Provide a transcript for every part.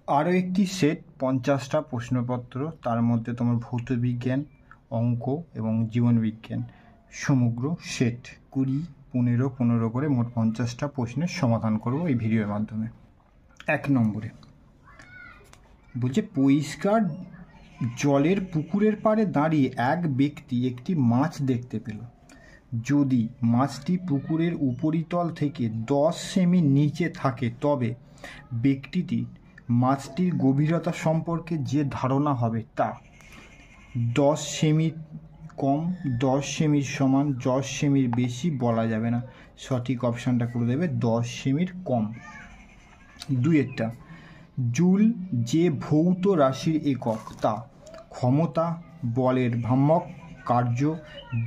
আরও একটি সেট 50টা প্রশ্নপত্র, তার মধ্যে তোমার ভৌতবিজ্ঞান, অঙ্ক এবং জীবনবিজ্ঞান সমগ্র সেট 20, 15, 15 করে মোট 50টা প্রশ্নের সমাধান করব এই ভিডিওর মাধ্যমে। 1 নম্বরে বলছে, পরিষ্কার জলের পুকুরের পাড়ে দাঁড়িয়ে এক ব্যক্তি একটি মাছ দেখতে পেল। যদি মাছটি পুকুরের উপরিতল থেকে 10 সেমি নিচে থাকে তবে ব্যক্তিটি মাছটির গভীরতা সম্পর্কে যে ধারণা হবে তা 10 সেমি কম, 10 সেমির সমান, 10 সেমির বেশি বলা যাবে না। সঠিক অপশানটা করে দেবে 10 সেমির কম। 2 জুল যে ভৌত রাশির একক তা ক্ষমতা, বলের ভ্রাম্যক, কার্য,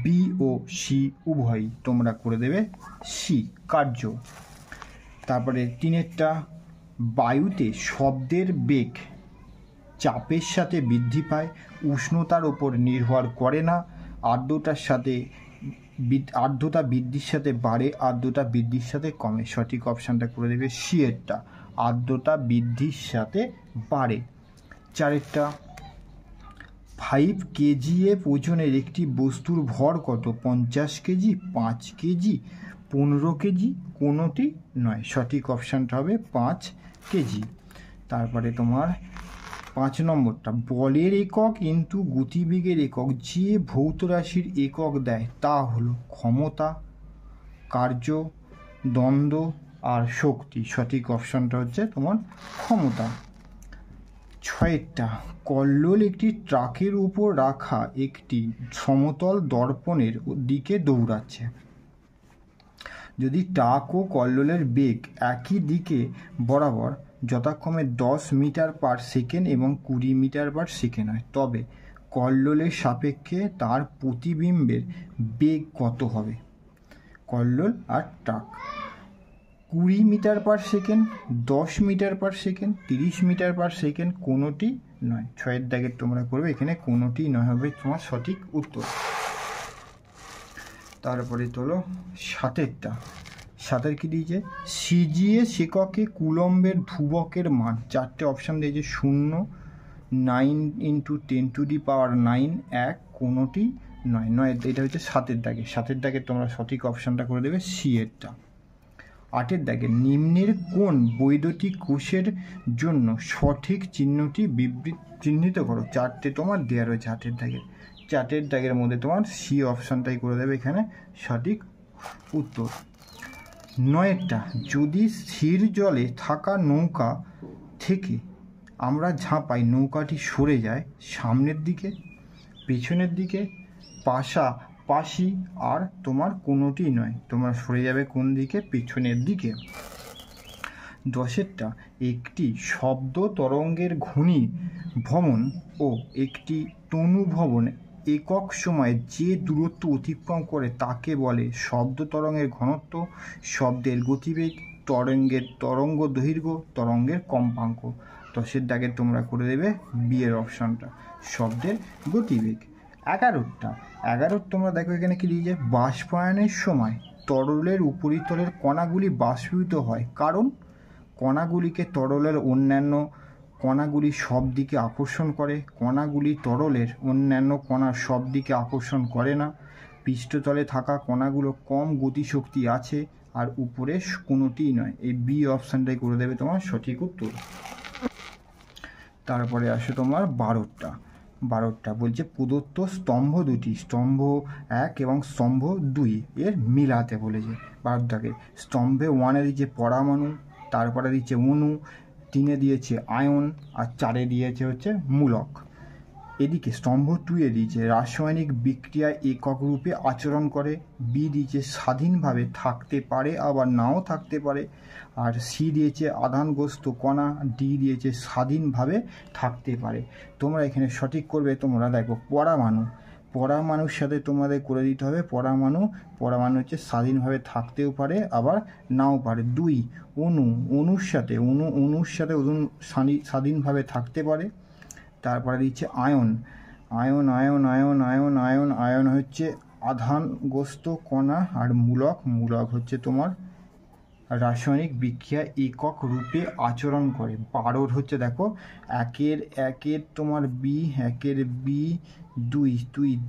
বি ও সি উভয়ই। তোমরা করে দেবে সি, কার্য। তারপরে 3 বায়ুতে শব্দের বেগ চাপের সাথে বৃদ্ধি পায়, উষ্ণতার ওপর নির্ভর করে না, আর্দ্রতা বৃদ্ধির সাথে বাড়ে, আর্দ্রতা বৃদ্ধির সাথে কমে। সঠিক অপশানটা করে দেবে সি এরটা, আর্দ্রতা বৃদ্ধির সাথে বাড়ে। 4 5 কেজিএফ ওজনের একটি বস্তুর ভর কত? 50 কেজি, 5 কেজি, 15 কেজি, কোনোটি নয়। সঠিক অপশানটা হবে 5 কেজি। তারপরে তোমার 5 নম্বরটা, বলের একক ইন্টু গতিবেগের একক যে ভৌত রাশির একক দেয় তা হলো ক্ষমতা, কার্য, দ্বন্দ্ব আর শক্তি। সঠিক অপশানটা হচ্ছে তোমার ক্ষমতা। 6 কল্লোল একটি ট্রাকের উপর রাখা একটি সমতল দর্পণের দিকে দৌড়াচ্ছে। যদি ট্রাক ও কল্লোলের বেগ একই দিকে বরাবর যথাক্রমে 10 মিটার পার সেকেন্ড এবং 20 মিটার পার সেকেন্ড হয় তবে কল্লোলের সাপেক্ষে তার প্রতিবিম্বের বেগ কত হবে? কল্লোল আর truck 20 metre per second, 10 metre per second, 30 metre per second, কোনোটি নয়। 6 দাগের তোমরা করবে, এখানে কোনোটি নয় হবে তোমার সঠিক উত্তর। তারপরে তোলো 7 কি দিয়েছে? সিজিএস এককে কুলম্বের ধ্রুবকের মান 4টে অপশান দিয়েছে। 0, 9 × 10⁹ 1, কোনোটি নয়। এটা হচ্ছে 7 দাগে। 7 দাগে তোমরা সঠিক অপশানটা করে দেবে সি এরটা। 8 দাগে নিম্নের কোন বৈদ্যুতিক কোষের জন্য সঠিক চিহ্নটি চিহ্নিত করো। 4টে তোমার দেওয়া রয়েছে 8 দাগের। 4 দাগের মধ্যে তোমার সি অপশানটাই করে দেবে এখানে সঠিক উত্তর। 9 যদি স্থির জলে থাকা নৌকা থেকে আমরা ঝাঁপাই, নৌকাটি সরে যায় সামনের দিকে, পেছনের দিকে, পাশাপাশি, আর তোমার কোনোটি নয়। তোমরা সরে যাবে কোন দিকে? পেছনের দিকে। 10 একটি শব্দ তরঙ্গের ঘূর্ণি ভ্রমণ ও একটি তনু ভ্রমণ একক সময়ে যে দূরত্ব অতিক্রম করে তাকে বলে শব্দ তরঙ্গের ঘনত্ব, শব্দের গতিবেগ, তরঙ্গ দৈর্ঘ্য, তরঙ্গের কম্পাঙ্ক। 10 দাগে তোমরা করে দেবে বি এর অপশানটা, শব্দের গতিবেগ। 11 তোমরা দেখো এখানে কি লিখেছে? বাষ্পায়নের সময় তরলের উপরিতলের কণাগুলি বাষ্পীভূত হয় কারণ কণাগুলিকে তরলের অন্যান্য কণাগুলি সব দিকে আকর্ষণ করে। কণাগুলি তরলের অন্যান্য কণার সব দিকে আকর্ষণ করে না। পৃষ্ঠতলে থাকা কণাগুলো কম গতিশক্তি আছে আর উপরে কোনোটিই নয়। এই বি অপশানটাই করে দেবে তোমার সঠিক উত্তর। তারপরে আসে তোমার 12টা বলছে, প্রদত্ত স্তম্ভ দুটি, স্তম্ভ 1 এবং স্তম্ভ 2 এর মিলাতে বলেছে। 12 দাগে স্তম্ভে 1 দিয়েছে পরমাণু, তারপরে দিচ্ছে অণু, 3 দিয়েছে আয়ন, আর 4 দিয়েছে হচ্ছে মূলক। এদিকে স্তম্ভ 2 দিয়েছে রাসায়নিক বিক্রিয়ায় একক রূপে আচরণ করে, বি দিয়েছে স্বাধীনভাবে থাকতে পারে আবার নাও থাকতে পারে, আর সি দিয়েছে আধানগ্রস্ত কণা, ডি দিয়েছে স্বাধীনভাবে থাকতে পারে। তোমরা এখানে সঠিক করবে। তোমরা দেখো পরমাণুর সাথে তোমাদের করে দিতে হবে পরমাণু হচ্ছে স্বাধীনভাবে থাকতেও পারে আবার নাও পারে। 2 অণুর সাথে স্বাধীনভাবে থাকতে পারে। তারপরে দিচ্ছে আয়ন হচ্ছে আধানগ্রস্ত কণা, আর মূলক হচ্ছে তোমার রাসায়নিক বিক্রিয়া একক রূপে আচরণ করে। 12 হচ্ছে দেখো একের তোমার বি, একের বি,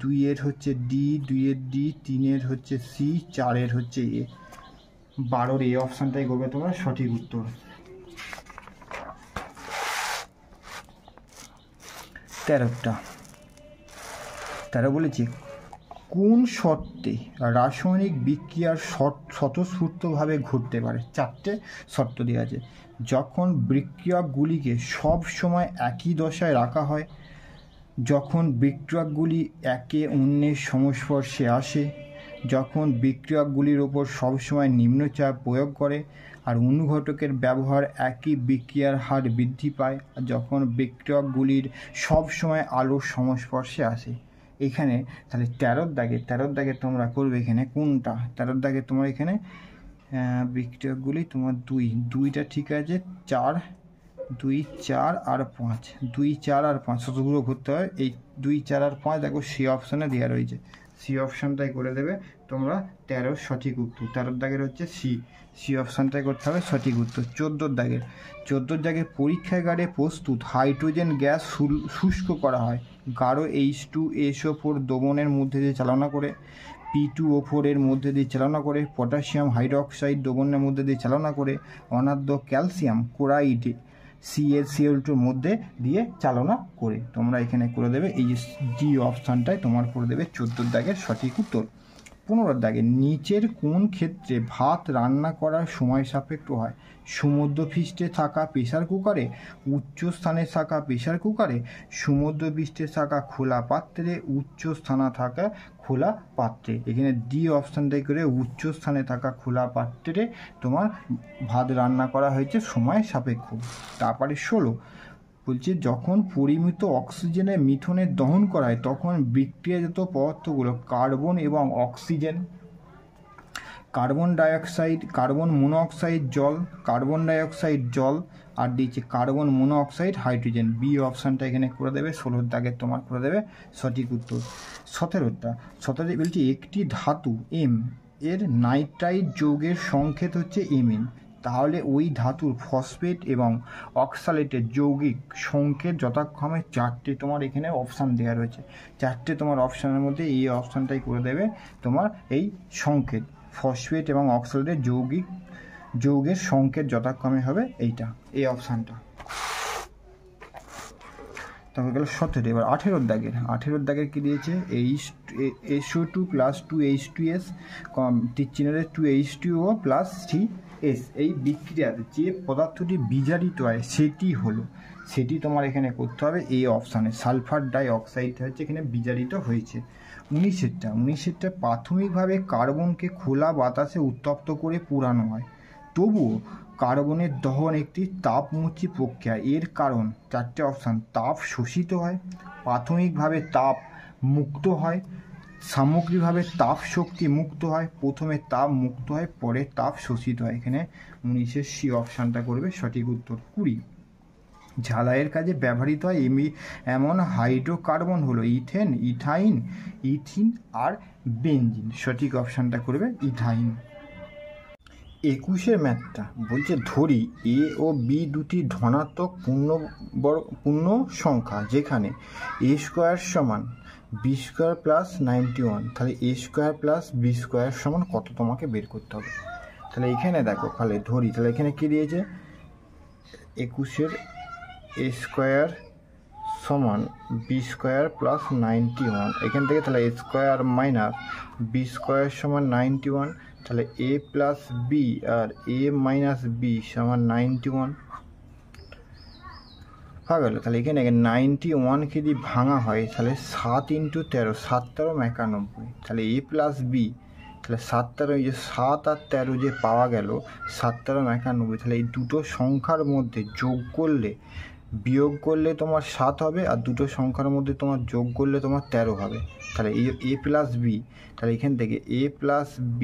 দুইয়ের হচ্ছে ডি, দুইয়ের ডি, তিনের হচ্ছে সি, চারের হচ্ছে এ। 12 এ অপশানটাই করবে তোমরা সঠিক উত্তর। 13 বলেছি কোন শর্তে রাসায়নিক বিক্রিয়া স্বতঃস্ফূর্তভাবে ঘটতে পারে। 4টে শর্ত দেওয়া আছে। যখন বিক্রিয়কগুলিকে সব সময় একই দশায় রাখা হয়, যখন বিক্রিয়কগুলি একে অন্যের সংস্পর্শে আসে, যখন বিক্রিয়কগুলির ওপর সবসময় নিম্নচাপ প্রয়োগ করে, আর অনুঘটকের ব্যবহার একই বিক্রিয়ার হার বৃদ্ধি পায়, যখন বিক্রিয়কগুলির সবসময় আলোর সংস্পর্শে আসে। এখানে তাহলে 13 দাগে তোমরা করবে এখানে কোনটা? 13 দাগে তোমার এখানে বিক্রিয়কগুলি তোমার দুইটা ঠিক আছে, 4 আর 5, 2, 4 আর 5 শতগুলো করতে হয়। এই 2, 4 আর 5 দেখো সি অপশানে দেওয়া রয়েছে, সি অপশানটাই করে দেবে তোমরা। 13 সঠিক উত্তর। 13 দাগের হচ্ছে সি অপশানটাই করতে হবে সঠিক উত্তর। 14 দাগের পরীক্ষাগারে প্রস্তুত হাইড্রোজেন গ্যাস শুষ্ক করা হয় গাঢ় H2SO4 দ্রবণের মধ্যে দিয়ে চালনা করে, P2O4 এর মধ্যে দিয়ে চালনা করে, পটাশিয়াম হাইড্রোক্সাইড দ্রবণের মধ্যে দিয়ে চালনা করে, অনাদ্য ক্যালসিয়াম ক্লোরাইড CaCl2 মধ্যে দিয়ে চালনা করে। তোমরা এখানে করে দেবে এই যে ডি অপশানটাই তোমার করে দেবে 14 দাগের সঠিক উত্তর। 15 দাগে নিচের কোন ক্ষেত্রে ভাত রান্না করার সময় সাপেক্ষ হয়? সমুদ্রপৃষ্ঠে থাকা প্রেসার কুকারে, উচ্চ স্থানে থাকা প্রেসার কুকারে, সমুদ্রপৃষ্ঠে থাকা খোলা পাত্রে, উচ্চ স্থানে থাকা খোলা পাত্রে। এখানে ডি অপশানটাই করে উচ্চ স্থানে থাকা খোলা পাত্রে তোমার ভাত রান্না করা হয়েছে সময় সাপেক্ষ। তারপরে 16 বলছে যখন পরিমিত অক্সিজেনের মিথনের দহন করা হয় তখন বিক্রিয়াজাত পদার্থগুলো কার্বন এবং অক্সিজেন, কার্বন মনোঅক্সাইড জল, কার্বন ডাইঅক্সাইড জল, আর দিচ্ছে কার্বন মনোঅক্সাইড হাইড্রোজেন। বি অপশানটা এখানে করে দেবে 16 দাগে তোমার করে দেবে সঠিক উত্তর। 17 বলছি একটি ধাতু এম এর নাইট্রাইট যৌগের সংকেত হচ্ছে Mn, তাহলে ওই ধাতুর ফসফেট এবং অক্সালেটের যৌগিক সংকেত যথাক্রমে 4টে তোমার এখানে অপশান দেওয়া রয়েছে। 4টে তোমার অপশানের মধ্যে এই অপশানটাই করে দেবে তোমার এই সংকেত, ফসফেট এবং অক্সালেটের যৌগের সংকেত যথাক্রমে হবে এইটা, এই অপশানটা। তারপর গেল 17। এবার 18 দাগের কী দিয়েছে? SO2 + 2H2S টিচিনের 2H2O + 3S। এই বিক্রিয়ার যে পদার্থটি বিজারিত হয় সেটি তোমার এখানে করতে হবে এই অপশানে। সালফার ডাই অক্সাইড হচ্ছে এখানে বিজারিত হয়েছে। 19 প্রাথমিকভাবে কার্বনকে খোলা বাতাসে উত্তপ্ত করে পোড়ানো হয়, তবুও কার্বনের দহন একটি তাপমুচি প্রক্রিয়া। এর কারণ 4টে অপশান। তাপ শোষিত হয়, প্রাথমিকভাবে তাপ মুক্ত হয়, সামগ্রিকভাবে তাপ শক্তি মুক্ত হয়, প্রথমে তাপ মুক্ত হয় পরে তাপ শোষিত হয়। এখানে 19 সি অপশানটা করবে সঠিক উত্তর। 20 ঝালাইয়ের কাজে ব্যবহৃত হয় এমন হাইড্রোকার্বন হলো ইথিন আর বেনজিন। সঠিক অপশানটা করবে ইথাইন। 21 ম্যাথটা বলছে ধরি এ ও বি দুটি ধনাত্মক পূর্ণ সংখ্যা যেখানে a² = b² + 91, তাহলে a² + b² সমান কত তোমাকে বের করতে হবে। তাহলে এখানে দেখো তাহলে ধরি, তাহলে এখানে কী দিয়েছে? 21 a² = b² + 91। এখান থেকে তাহলে a² - b² = 91, তাহলে a + b R a - b = 91 পাওয়া গেল। তাহলে এখানে 91কে যদি ভাঙা হয় তাহলে 7 × 13, 7 × 13 = 91। তাহলে a + b, তাহলে 7 × 13 এই যে 7 আর 13 যে পাওয়া গেল 7 × 13 = 91। তাহলে এই দুটো সংখ্যার মধ্যে যোগ করলে বিয়োগ করলে তোমার 7 হবে, আর দুটো সংখ্যার মধ্যে তোমার যোগ করলে তোমার 13 হবে। তাহলে এই a + b, তাহলে এখান থেকে a + b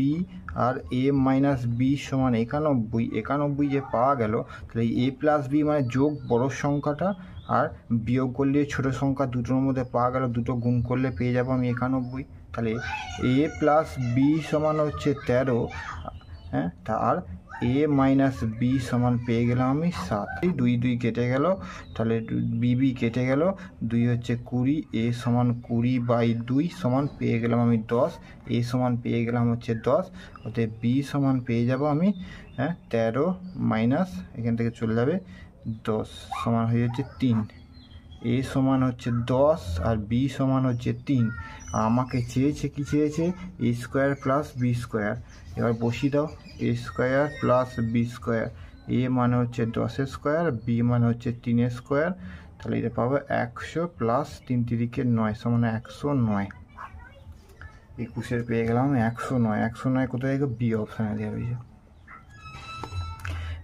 R a - b = 91 যে পাওয়া গেল, তাহলে এই a + b মানে যোগ বড় সংখ্যাটা আর বিয়োগ করলে ছোট সংখ্যা দুটোর মধ্যে পাওয়া গেল, দুটো গুণ করলে পেয়ে যাবো আমি 91। তাহলে a + b = হচ্ছে 13, হ্যাঁ, আর এ মাইনাস বি সমান পেয়ে গেলাম আমি 7। এই 2 2 কেটে গেল, তাহলে বি কেটে গেল, 2 হচ্ছে 20, এ সমান 20/2 সমান পেয়ে গেলাম আমি 10, এ সমান পেয়ে গেলাম হচ্ছে 10, অতএব বি সমান পেয়ে যাব আমি 13 মাইনাস এখান থেকে চলে যাবে 10 সমান হয়ে যাচ্ছে 3। এ সমান হচ্ছে 10 আর বি সমান হচ্ছে 3। আর আমাকে চেয়েছে কি চেয়েছে, এ স্কোয়ার প্লাস বি স্কোয়ার। এবার বসিয়ে দাও, এ স্কোয়ার প্লাস বি স্কোয়ার, এ মানে হচ্ছে 10 স্কোয়ার, বি মানে হচ্ছে 3 স্কোয়ার, তাহলে এটা পাবো 100 প্লাস 3 3 9 সমান 109। 21 পেয়ে গেলাম 109। 109 কোথায় গেল, বি অপশানে দেওয়া হয়েছে।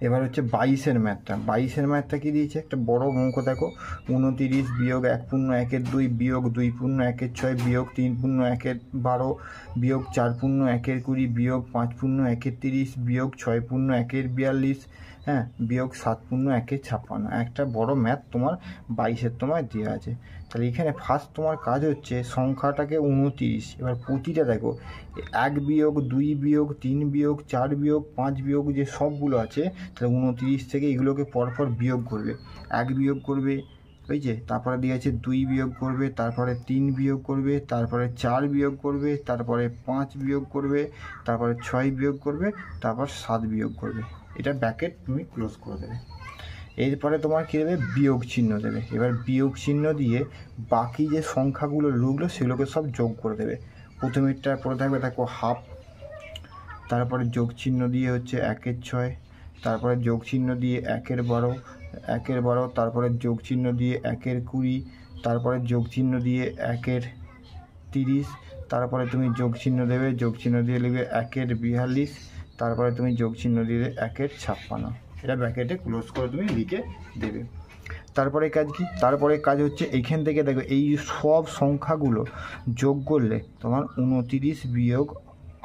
এবার হচ্ছে 22-এর ম্যাথটা। 22-এর ম্যাথটা কি দিয়েছে, একটা বড় অঙ্ক দেখো, 29 বিয়োগ 1 পূর্ণ 1-এর 2 বিয়োগ 2 পূর্ণ 1-এর 6 বিয়োগ 3 পূর্ণ 1-এর 12 বিয়োগ 4 পূর্ণ 1-এর 20 বিয়োগ 5 পূর্ণ 1-এর 30 বিয়োগ 6 পূর্ণ 1-এর 42 বিয়োগ 7 পূর্ণ 1-এর 56। একটা বড় ম্যাথ তোমার 22-এর তোমায় দেওয়া আছে। তাহলে এখানে ফার্স্ট তোমার কাজ হচ্ছে সংখ্যাটাকে 29, এবার প্রতিটা দেখো 1 বিয়োগ 2 বিয়োগ 3 বিয়োগ 4 বিয়োগ 5 বিয়োগ যে সবগুলো আছে, তাহলে 29 থেকে এগুলোকে পরপর বিয়োগ করবে। 1 বিয়োগ করবে, বুঝছে, তারপরে দিয়েছে 2 বিয়োগ করবে, তারপরে 3 বিয়োগ করবে, তারপরে 4 বিয়োগ করবে, তারপরে 5 বিয়োগ করবে, তারপরে 6 বিয়োগ করবে, তারপর 7 বিয়োগ করবে। এটা ব্র্যাকেট তুমি ক্লোজ করে দেবে। এরপরে তোমার কী দেবে, বিয়োগ চিহ্ন দেবে। এবার বিয়োগ চিহ্ন দিয়ে বাকি যে সংখ্যাগুলো রইলো সেগুলোকে সব যোগ করে দেবে। প্রথমেরটা পড়ে থাকবে দেখো হাফ, তারপরে যোগ চিহ্ন দিয়ে হচ্ছে 1-এর 6, তারপরে যোগ চিহ্ন দিয়ে 1-এর 12, 1-এর 12, তারপরে যোগ চিহ্ন দিয়ে 1-এর 20, তারপরে যোগ চিহ্ন দিয়ে 1-এর 30, তারপরে তুমি যোগ চিহ্ন দেবে, যোগ চিহ্ন দিয়ে লিখবে 1-এর 42, তারপরে তুমি যোগ চিহ্ন দিয়ে 1-এর 56। এটা ব্র্যাকেটে ক্লোজ করে তুমি লিখে দেবে। তারপরে কাজ কি, তারপরে কাজ হচ্ছে এইখান থেকে দেখো এই সব সংখ্যাগুলো যোগ করলে তোমার 29 বিয়োগ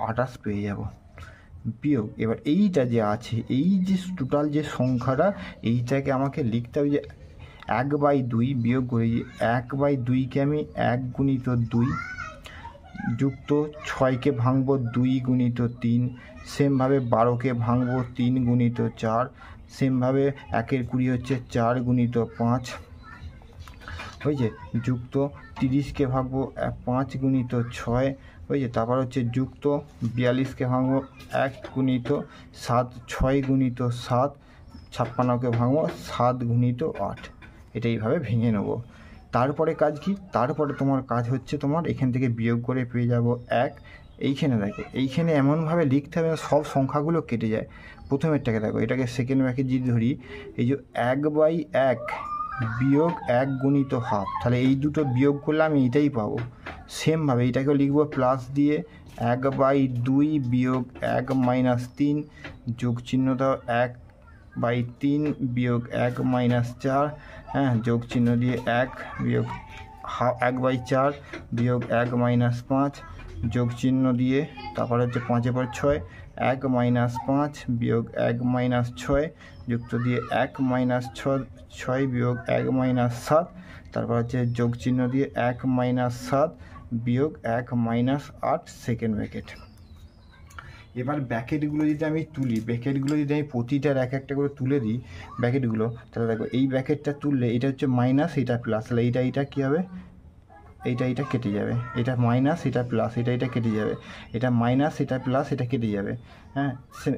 28 পেয়ে যাব। বিয়োগ এবার এইটা যে আছে, এই যে টোটাল যে সংখ্যাটা, এইটাকে আমাকে লিখতে হবে যে 1/2 বিয়োগ করে 1/2কে আমি 1 গুণিত 2 যুক্ত 6কে ভাঙবো 2 গুণিত 3, সেমভাবে 12কে ভাঙবো 3 গুণিত 4, সেমভাবে 1-এর 20 হচ্ছে 4 গুণিত 5, হয়েছে, যুক্ত 30কে ভাঙবো 5 গুণিত 6, হয়েছে, তারপর হচ্ছে যুক্ত 42কে ভাঙবো 1 গুণিত 7, 6 গুণিত 7, 56কে ভাঙবো 7 গুণিত 8। এটা এইভাবে ভেঙে নেবো। তারপরে কাজ কি, তারপরে তোমার কাজ হচ্ছে তোমার এখান থেকে বিয়োগ করে পেয়ে যাব 1। এইখানে দেখো, এইখানে এমনভাবে লিখতে হবে সব সংখ্যাগুলো কেটে যায়। প্রথমেরটাকে দেখো, এটাকে সেকেন্ড ব্র্যাকেট যদি ধরি, এই যে 1/1 বিয়োগ 1 গুণিত হাফ, তাহলে এই দুটো বিয়োগ করলে আমি এইটাই পাবো। সেমভাবে এইটাকেও লিখবো প্লাস দিয়ে 1/2 বিয়োগ 1 মাইনাস 3 যোগ চিহ্ন দাও 1/3 বিয়োগ 1 মাইনাস 4, যোগ চিহ্ন দিয়ে 1 বিয়োগ 1/4 বিয়োগ 1 মাইনাস 5 যোগ চিহ্ন দিয়ে, তারপরে হচ্ছে 5-এর পর 6, 1 মাইনাস 5 বিয়োগ 1 মাইনাস 6 যুক্ত দিয়ে 1 মাইনাস 6 বিয়োগ 1 মাইনাস 7, তারপর হচ্ছে যোগ চিহ্ন দিয়ে 1 মাইনাস 7 বিয়োগ 1 মাইনাস 8 সেকেন্ড ব্র্যাকেট। এবার ব্র্যাকেটগুলো যদি আমি তুলি, ব্র্যাকেটগুলো যদি আমি প্রতিটার এক একটা করে তুলে দিই ব্র্যাকেটগুলো, তাহলে দেখো এই ব্র্যাকেটটা তুললে এটা হচ্ছে মাইনাস, এটা প্লাস, তাহলে এইটা কী হবে, এইটা কেটে যাবে, এটা মাইনাস, এটা প্লাস, এটা কেটে যাবে, এটা মাইনাস, এটা প্লাস, এটা কেটে যাবে,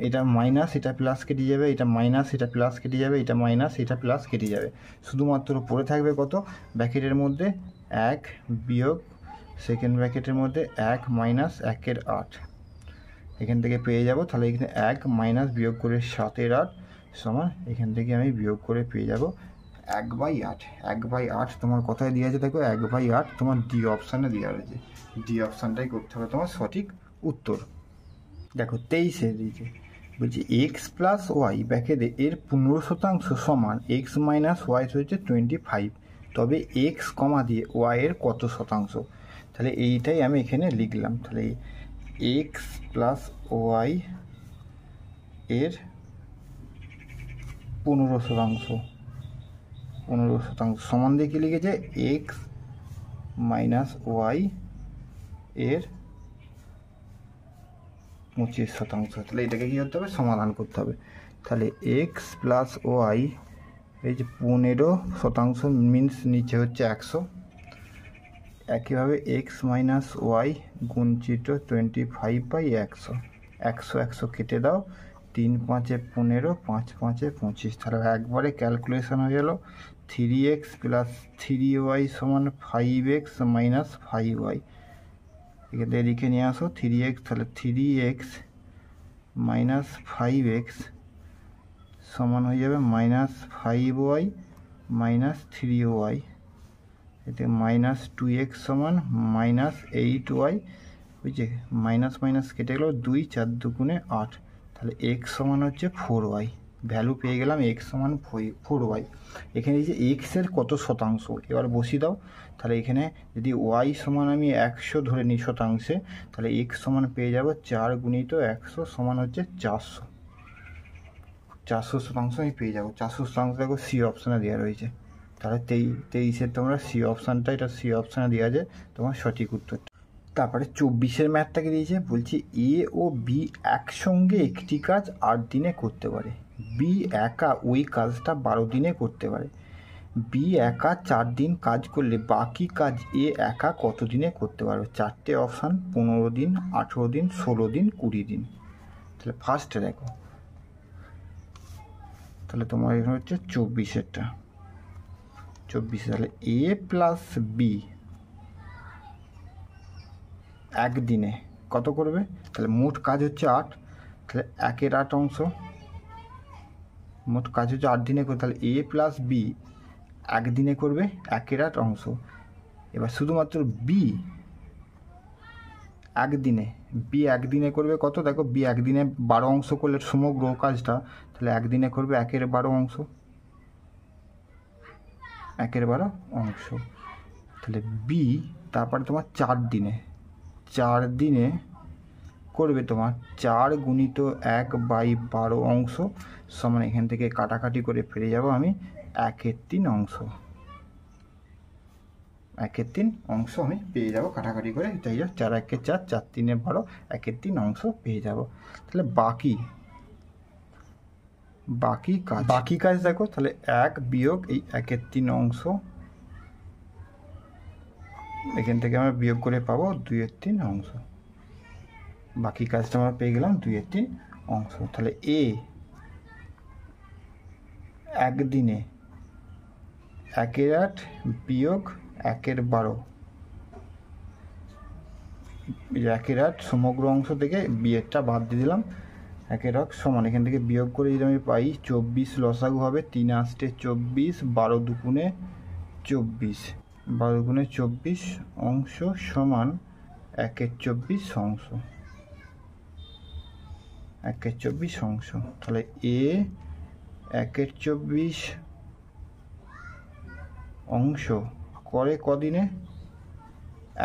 এটা মাইনাস, এটা প্লাস কেটে যাবে, এটা মাইনাস, এটা প্লাস কেটে যাবে, এটা মাইনাস, এটা প্লাস কেটে যাবে। শুধুমাত্র পড়ে থাকবে কত, ব্র্যাকেটের মধ্যে 1 বিয়োগ সেকেন্ড ব্র্যাকেটের মধ্যে 1 মাইনাস 1-এর 8, এখান থেকে পেয়ে যাব। তাহলে এখানে 1 মাইনাস বিয়োগ করে 7-এর 8 সমান, এখান থেকে আমি বিয়োগ করে পেয়ে যাব 1/8। 1/8 তোমার কোথায় দেওয়া আছে দেখো, 1/8 তোমার ডি অপশানে দেওয়া রয়েছে। ডি অপশানটাই করতে হবে তোমার সঠিক উত্তর। দেখো 23-এ দিয়েছে, বলছি এক্স প্লাস ওয়াই ব্র্যাকেটে এর 15% সমান এক্স মাইনাস ওয়াই হচ্ছে 25, তবে এক্স কমা দিয়ে ওয়াই এর কত শতাংশ। তাহলে এইটাই আমি এখানে লিখলাম। তাহলে এক্স প্লাস ওয়াই এর 15% সমান দিয়ে কি লিখেছে, এক্স মাইনাস ওয়াই এর 25%। তাহলে এটাকে কী করতে হবে, সমাধান করতে হবে। তাহলে এক্স প্লাস ওয়াই, এই যে 15% মিনস নিচে হচ্ছে 100। একইভাবে এক্স মাইনাস ওয়াই গুণচিত্র 25/100, 100 কেটে দাও, 3 5 15, 5 5 25। তাহলে একবারে ক্যালকুলেশন হয়ে গেল 3x প্লাস 3y সমান 5x মাইনাস 5y। এখানে লিখে নিয়ে আসো 3x, তাহলে 3x মাইনাস 5x সমান হয়ে যাবে মাইনাস 5y মাইনাস 3y। এতে মাইনাস 2x সমান মাইনাস 8y, বুঝছে, মাইনাস মাইনাস কেটে গেল, 2 4 2 8। তাহলে x সমান হচ্ছে 4y, ভ্যালু পেয়ে গেলাম x সমান 4y। এখানে এই যে x এর কত শতাংশ, এবার বসিয়ে দাও। তাহলে এখানে যদি y সমান আমি 100 ধরে নিই শতাংশে, তাহলে x সমান পেয়ে যাব 4 গুণিত 100 সমান হচ্ছে 400। 400% আমি পেয়ে যাবো। 400% দেখো সি অপশানে দেওয়া রয়েছে। তাহলে 23-এর তোমরা সি অপশানটা, এটা সি অপশানে দেওয়া যায় তোমার সঠিক উত্তরটা। তারপরে 24-এর ম্যাথটাকে দিয়েছে, বলছি এ ও বি একসঙ্গে একটি কাজ 8 দিনে করতে পারে, বি একা ওই কাজটা 12 দিনে করতে পারে। বি একা 4 দিন কাজ করলে বাকি কাজ এ একা কত দিনে করতে পারবে? 4টে অপশান, 15 দিন, 18 দিন, 16 দিন, 20 দিন। তাহলে ফার্স্টে দেখো, তাহলে তোমার এখানে হচ্ছে 24-এরটা, 24। তাহলে এ প্লাস বি একদিনে কত করবে? তাহলে মোট কাজ হচ্ছে 8, তাহলে 1-এর 8 অংশ, মোট কাজ হচ্ছে 8 দিনে করবে। তাহলে এ প্লাস বি একদিনে করবে 1-এর 8 অংশ। এবার শুধুমাত্র বি একদিনে করবে কত? দেখো বি একদিনে 12 অংশ করলে সমগ্র কাজটা, তাহলে একদিনে করবে 1-এর 12 অংশ, 1-এর 12 অংশ। তাহলে বি তারপরে তোমার 4 দিনে করবে তোমার 4 গুণিত 1/12 অংশ সমান, এখান থেকে কাটাকাটি করে ফিরে যাব আমি 1-এর 3 অংশ, 1-এর 3 অংশ আমি পেয়ে যাব কাটাকাটি করে। তাই 4 1 4, 4 3 12, 1-এর 3 অংশ পেয়ে যাব। তাহলে বাকি কাজ দেখো, তাহলে 1 বিয়োগ এই 1-এর 3 অংশ, এখান থেকে আমরা বিয়োগ করে পাবো 2-এর 3 অংশ। বাকি কাজটা আমরা পেয়ে গেলাম 2-এর 3 অংশ। তাহলে এ একদিনে 1-এর 8 বিয়োগ 1-এর 12, 1-এর 8 সমগ্র অংশ থেকে বিয়েরটা বাদ দিয়ে দিলাম, 1-এর 8 সমান, এখান থেকে বিয়োগ করে যদি আমি পাই 24 লসাগু হবে, 3 8 24, 12 2 24, 12 2 24 অংশ সমান 1-এর 24 অংশ, 1-এর 24 অংশ। তাহলে এ 1-এর 24 অংশ করে কদিনে?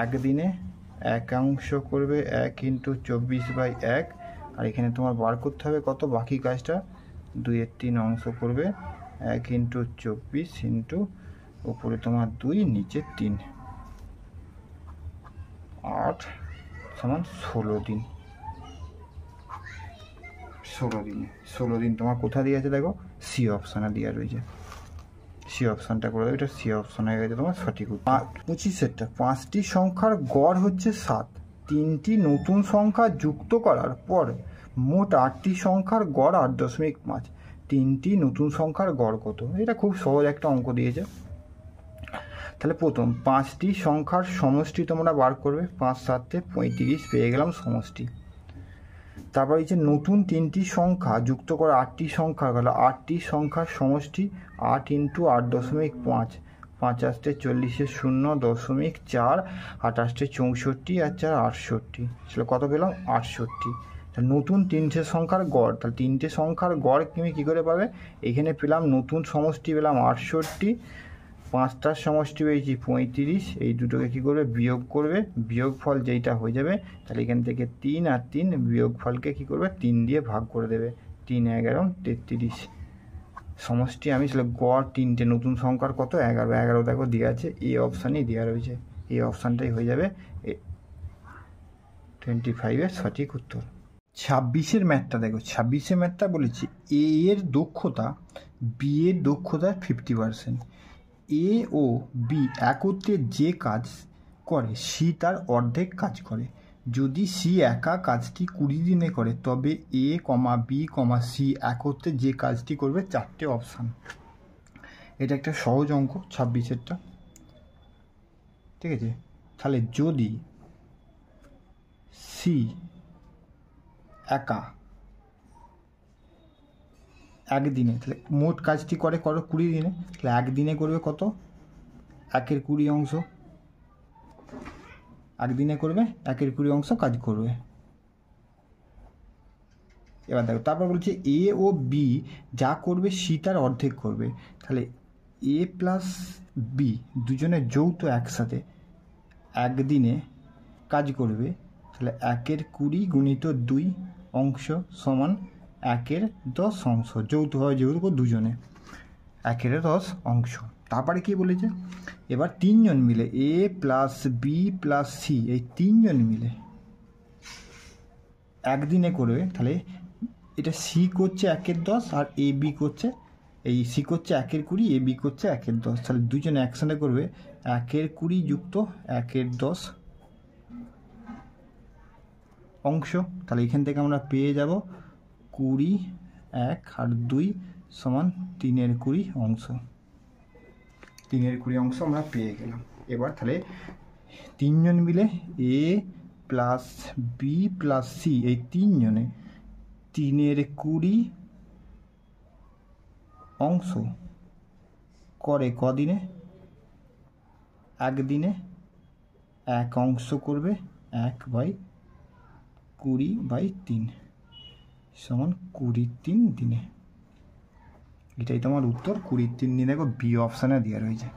একদিনে। 1 অংশ করবে 1 × 24/1, আর এখানে তোমার বার করতে হবে কত? বাকি কাজটা 2-এর 3 অংশ করবে 1 × 24 ইন্টু উপরে তোমার 2, নিচে 3, 8 সমান 16 দিন। 16 দিন তোমার কোথা দিয়ে আছে দেখো, সি অপশানে দেওয়া রয়েছে। সি অপশানটা করে দেবে, এটা সি অপশান হয়ে গেছে তোমার সঠিক উত্তর। 25-এরটা, 5টি সংখ্যার গড় হচ্ছে 7, 3টি নতুন সংখ্যা যুক্ত করার পর মোট 8টি সংখ্যার গড় 8.5, 3টি নতুন সংখ্যার গড় কত? এটা খুব সহজ একটা অঙ্ক দিয়েছে। তাহলে প্রথম 5টি সংখ্যার সমষ্টি তোমরা বার করবে, 5 7 35 পেয়ে গেলাম সমষ্টি। তারপর এই যে নতুন 3টি সংখ্যা যুক্ত করে 8টি সংখ্যা গেল, 8টি সংখ্যার সমষ্টি 8 × 8.5, 5 8 40, 0.4, 28 64 আর 4 68, সেটা কত পেলাম? 68। তাহলে নতুন 3টে সংখ্যার গড়, তাহলে 3টে সংখ্যার গড় তুমি কী করে পাবে? এখানে পেলাম নতুন সমষ্টি পেলাম 68, 5টার সমষ্টি পেয়েছি 35, এই দুটোকে কী করবে? বিয়োগ করবে, বিয়োগফল যেইটা হয়ে যাবে, তাহলে এখান থেকে 3 আর 3 বিয়োগফলকে কী করবে? 3 দিয়ে ভাগ করে দেবে, 3 11 33। সমষ্টি আমি ছিল গড় 3টে নতুন সংখ্যার কত? 11, 11 দেখো দেওয়া আছে, এই অপশানেই দেওয়া রয়েছে, এই অপশানটাই হয়ে যাবে 25-এর সঠিক উত্তর। 26-এর ম্যাথটা দেখো, 26-এর ম্যাথটা বলেছি এ এর দক্ষতা বি এর দক্ষতার 50%। এ ও বি একত্রে যে কাজ করে সি তার অর্ধেক কাজ করে। যদি সি একা কাজটি 20 দিনে করে তবে এ কমা বি কমা সি একত্রে যে কাজটি করবে 4টে অপশান। এটা একটা সহজ অঙ্ক 26-এরটা, ঠিক আছে। তাহলে যদি সি একা একদিনে, তাহলে মোট কাজটি করে 20 দিনে, তাহলে একদিনে করবে কত? 1/20 একদিনে করবে 1/20 কাজ করবে। এবার দেখো তারপর বলছে এ ও বি যা করবে সি তার অর্ধেক করবে। তাহলে এ প্লাস বি দুজনে যৌথ একসাথে একদিনে কাজ করবে। তাহলে 1/20 গুণিত 2 অংশ সমান 1/10 অংশ, যৌথভাবে যেহেতু দুজনে 1/10 অংশ। তারপরে কি বলেছে, এবার 3 জন মিলে এ প্লাস বি প্লাস সি এই 3 জন মিলে একদিনে করবে। তাহলে এটা সি করছে 1/10 আর এ বি করছে, এই সি করছে 1/20, এ বি করছে 1/10। তাহলে দুজনে একসাথে করবে 1/20 যুক্ত 1/10 অংশ। তাহলে এখান থেকে আমরা পেয়ে যাব 20, 1 আর 2 সমান 3/20 অংশ। 3/20 অংশ আমরা পেয়ে গেলাম। এবার তাহলে 3 জন মিলে এ প্লাস বি প্লাস সি এই 3 জনে 3/20 অংশ করে কদিনে? একদিনে। 1 অংশ করবে 1/20/3 সমান 23 দিনে। এটাই তোমার উত্তর। 23 দিনে। দেখো বি অপশানে দেওয়া রয়েছে,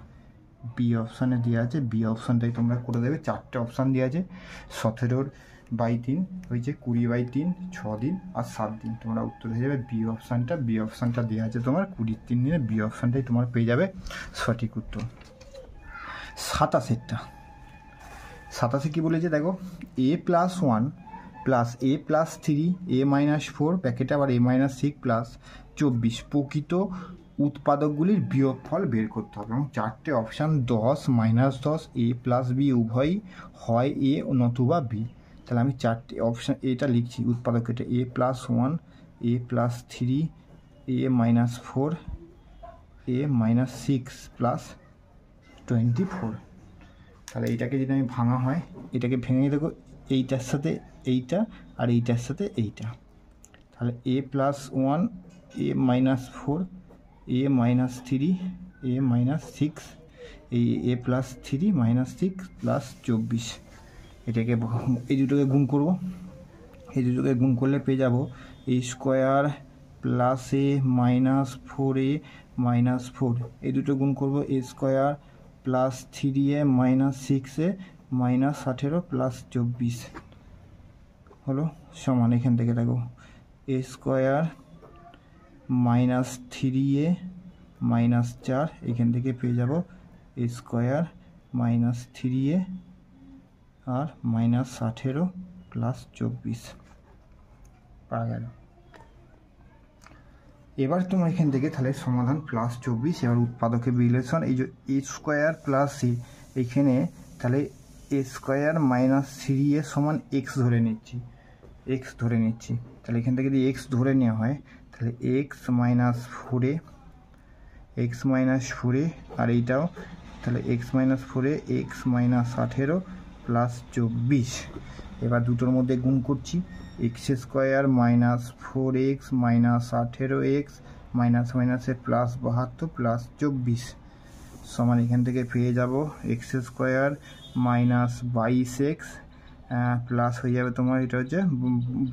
বি অপশানে দেওয়া আছে, বি অপশানটাই তোমরা করে দেবে। 4টে অপশান দেওয়া আছে, 17/3 হয়েছে 20/3, 6 দিন আর 7 দিন। তোমরা উত্তর হয়ে যাবে বি অপশানটা। বি অপশানটা দেওয়া আছে তোমার 23 দিনে, বি অপশানটাই তোমার পেয়ে যাবে সঠিক উত্তর। 27-এরটা, 27-এ কী বলেছে দেখো, এ প্লাস 1 প্লাস এ প্লাস 3 এ মাইনাস 4 প্যাকেটে আবার এ মাইনাস 6 প্লাস 24 প্রকৃত উৎপাদকগুলির বিয়োগফল বের করতে হবে। এবং 4টে অপশান 10 -10 এ প্লাস বি উভয়ই হয় এ নতুবা বি। তাহলে আমি 4টে অপশান এটা লিখছি উৎপাদক, এটা এ প্লাস 1 এ প্লাস 3 এ মাইনাস 4 এ মাইনাস 6 প্লাস 24। তাহলে এইটাকে যদি আমি ভাঙা হয়, এটাকে ভেঙে দেখো এইটার সাথে এইটা আর এইটার সাথে এইটা। তাহলে এ প্লাস 1 এ মাইনাস 4 এ মাইনাস 3 এ মাইনাস 6 এই এ প্লাস 3 মাইনাস 6 প্লাস 24। এটাকে এই দুটোকে গুণ করব, এই দুটোকে গুণ করলে পেয়ে যাব এ স্কোয়ার প্লাস এ মাইনাস 4 এ মাইনাস 4। এই দুটো গুণ করব এ স্কোয়ার প্লাস 3 এ মাইনাস 6 এ মাইনাস 18 প্লাস 24 হলো সমান। এখান থেকে দেখো এ স্কোয়ার মাইনাস 3 এ মাইনাস 4, এখান থেকে পেয়ে যাব এ স্কোয়ার মাইনাস 3 এ আর মাইনাস 18 প্লাস 24 পাওয়া গেল। এবার তোমার এখান থেকে তাহলে সমাধান প্লাস 24। এবার উৎপাদকের রিলেশন, এই যে এ স্কোয়ার প্লাস সি, এইখানে তাহলে এ স্কোয়ার মাইনাস 3 এ সমান এক্স ধরে নিচ্ছি, এক্স ধরে নিচ্ছি। তাহলে এখান থেকে যদি এক্স ধরে নেওয়া হয় তাহলে এক্স মাইনাস 4 এ আর এইটাও তাহলে এক্স মাইনাস 4 এ এক্স মাইনাস 18 প্লাস 24। এবার দুটোর মধ্যে গুণ করছি, x square minus 4x minus 18x minus মাইনাসে প্লাস 72 প্লাস 24 সমান এখান থেকে পেয়ে যাব x square minus 22x plus হয়ে যাবে তোমার এটা হচ্ছে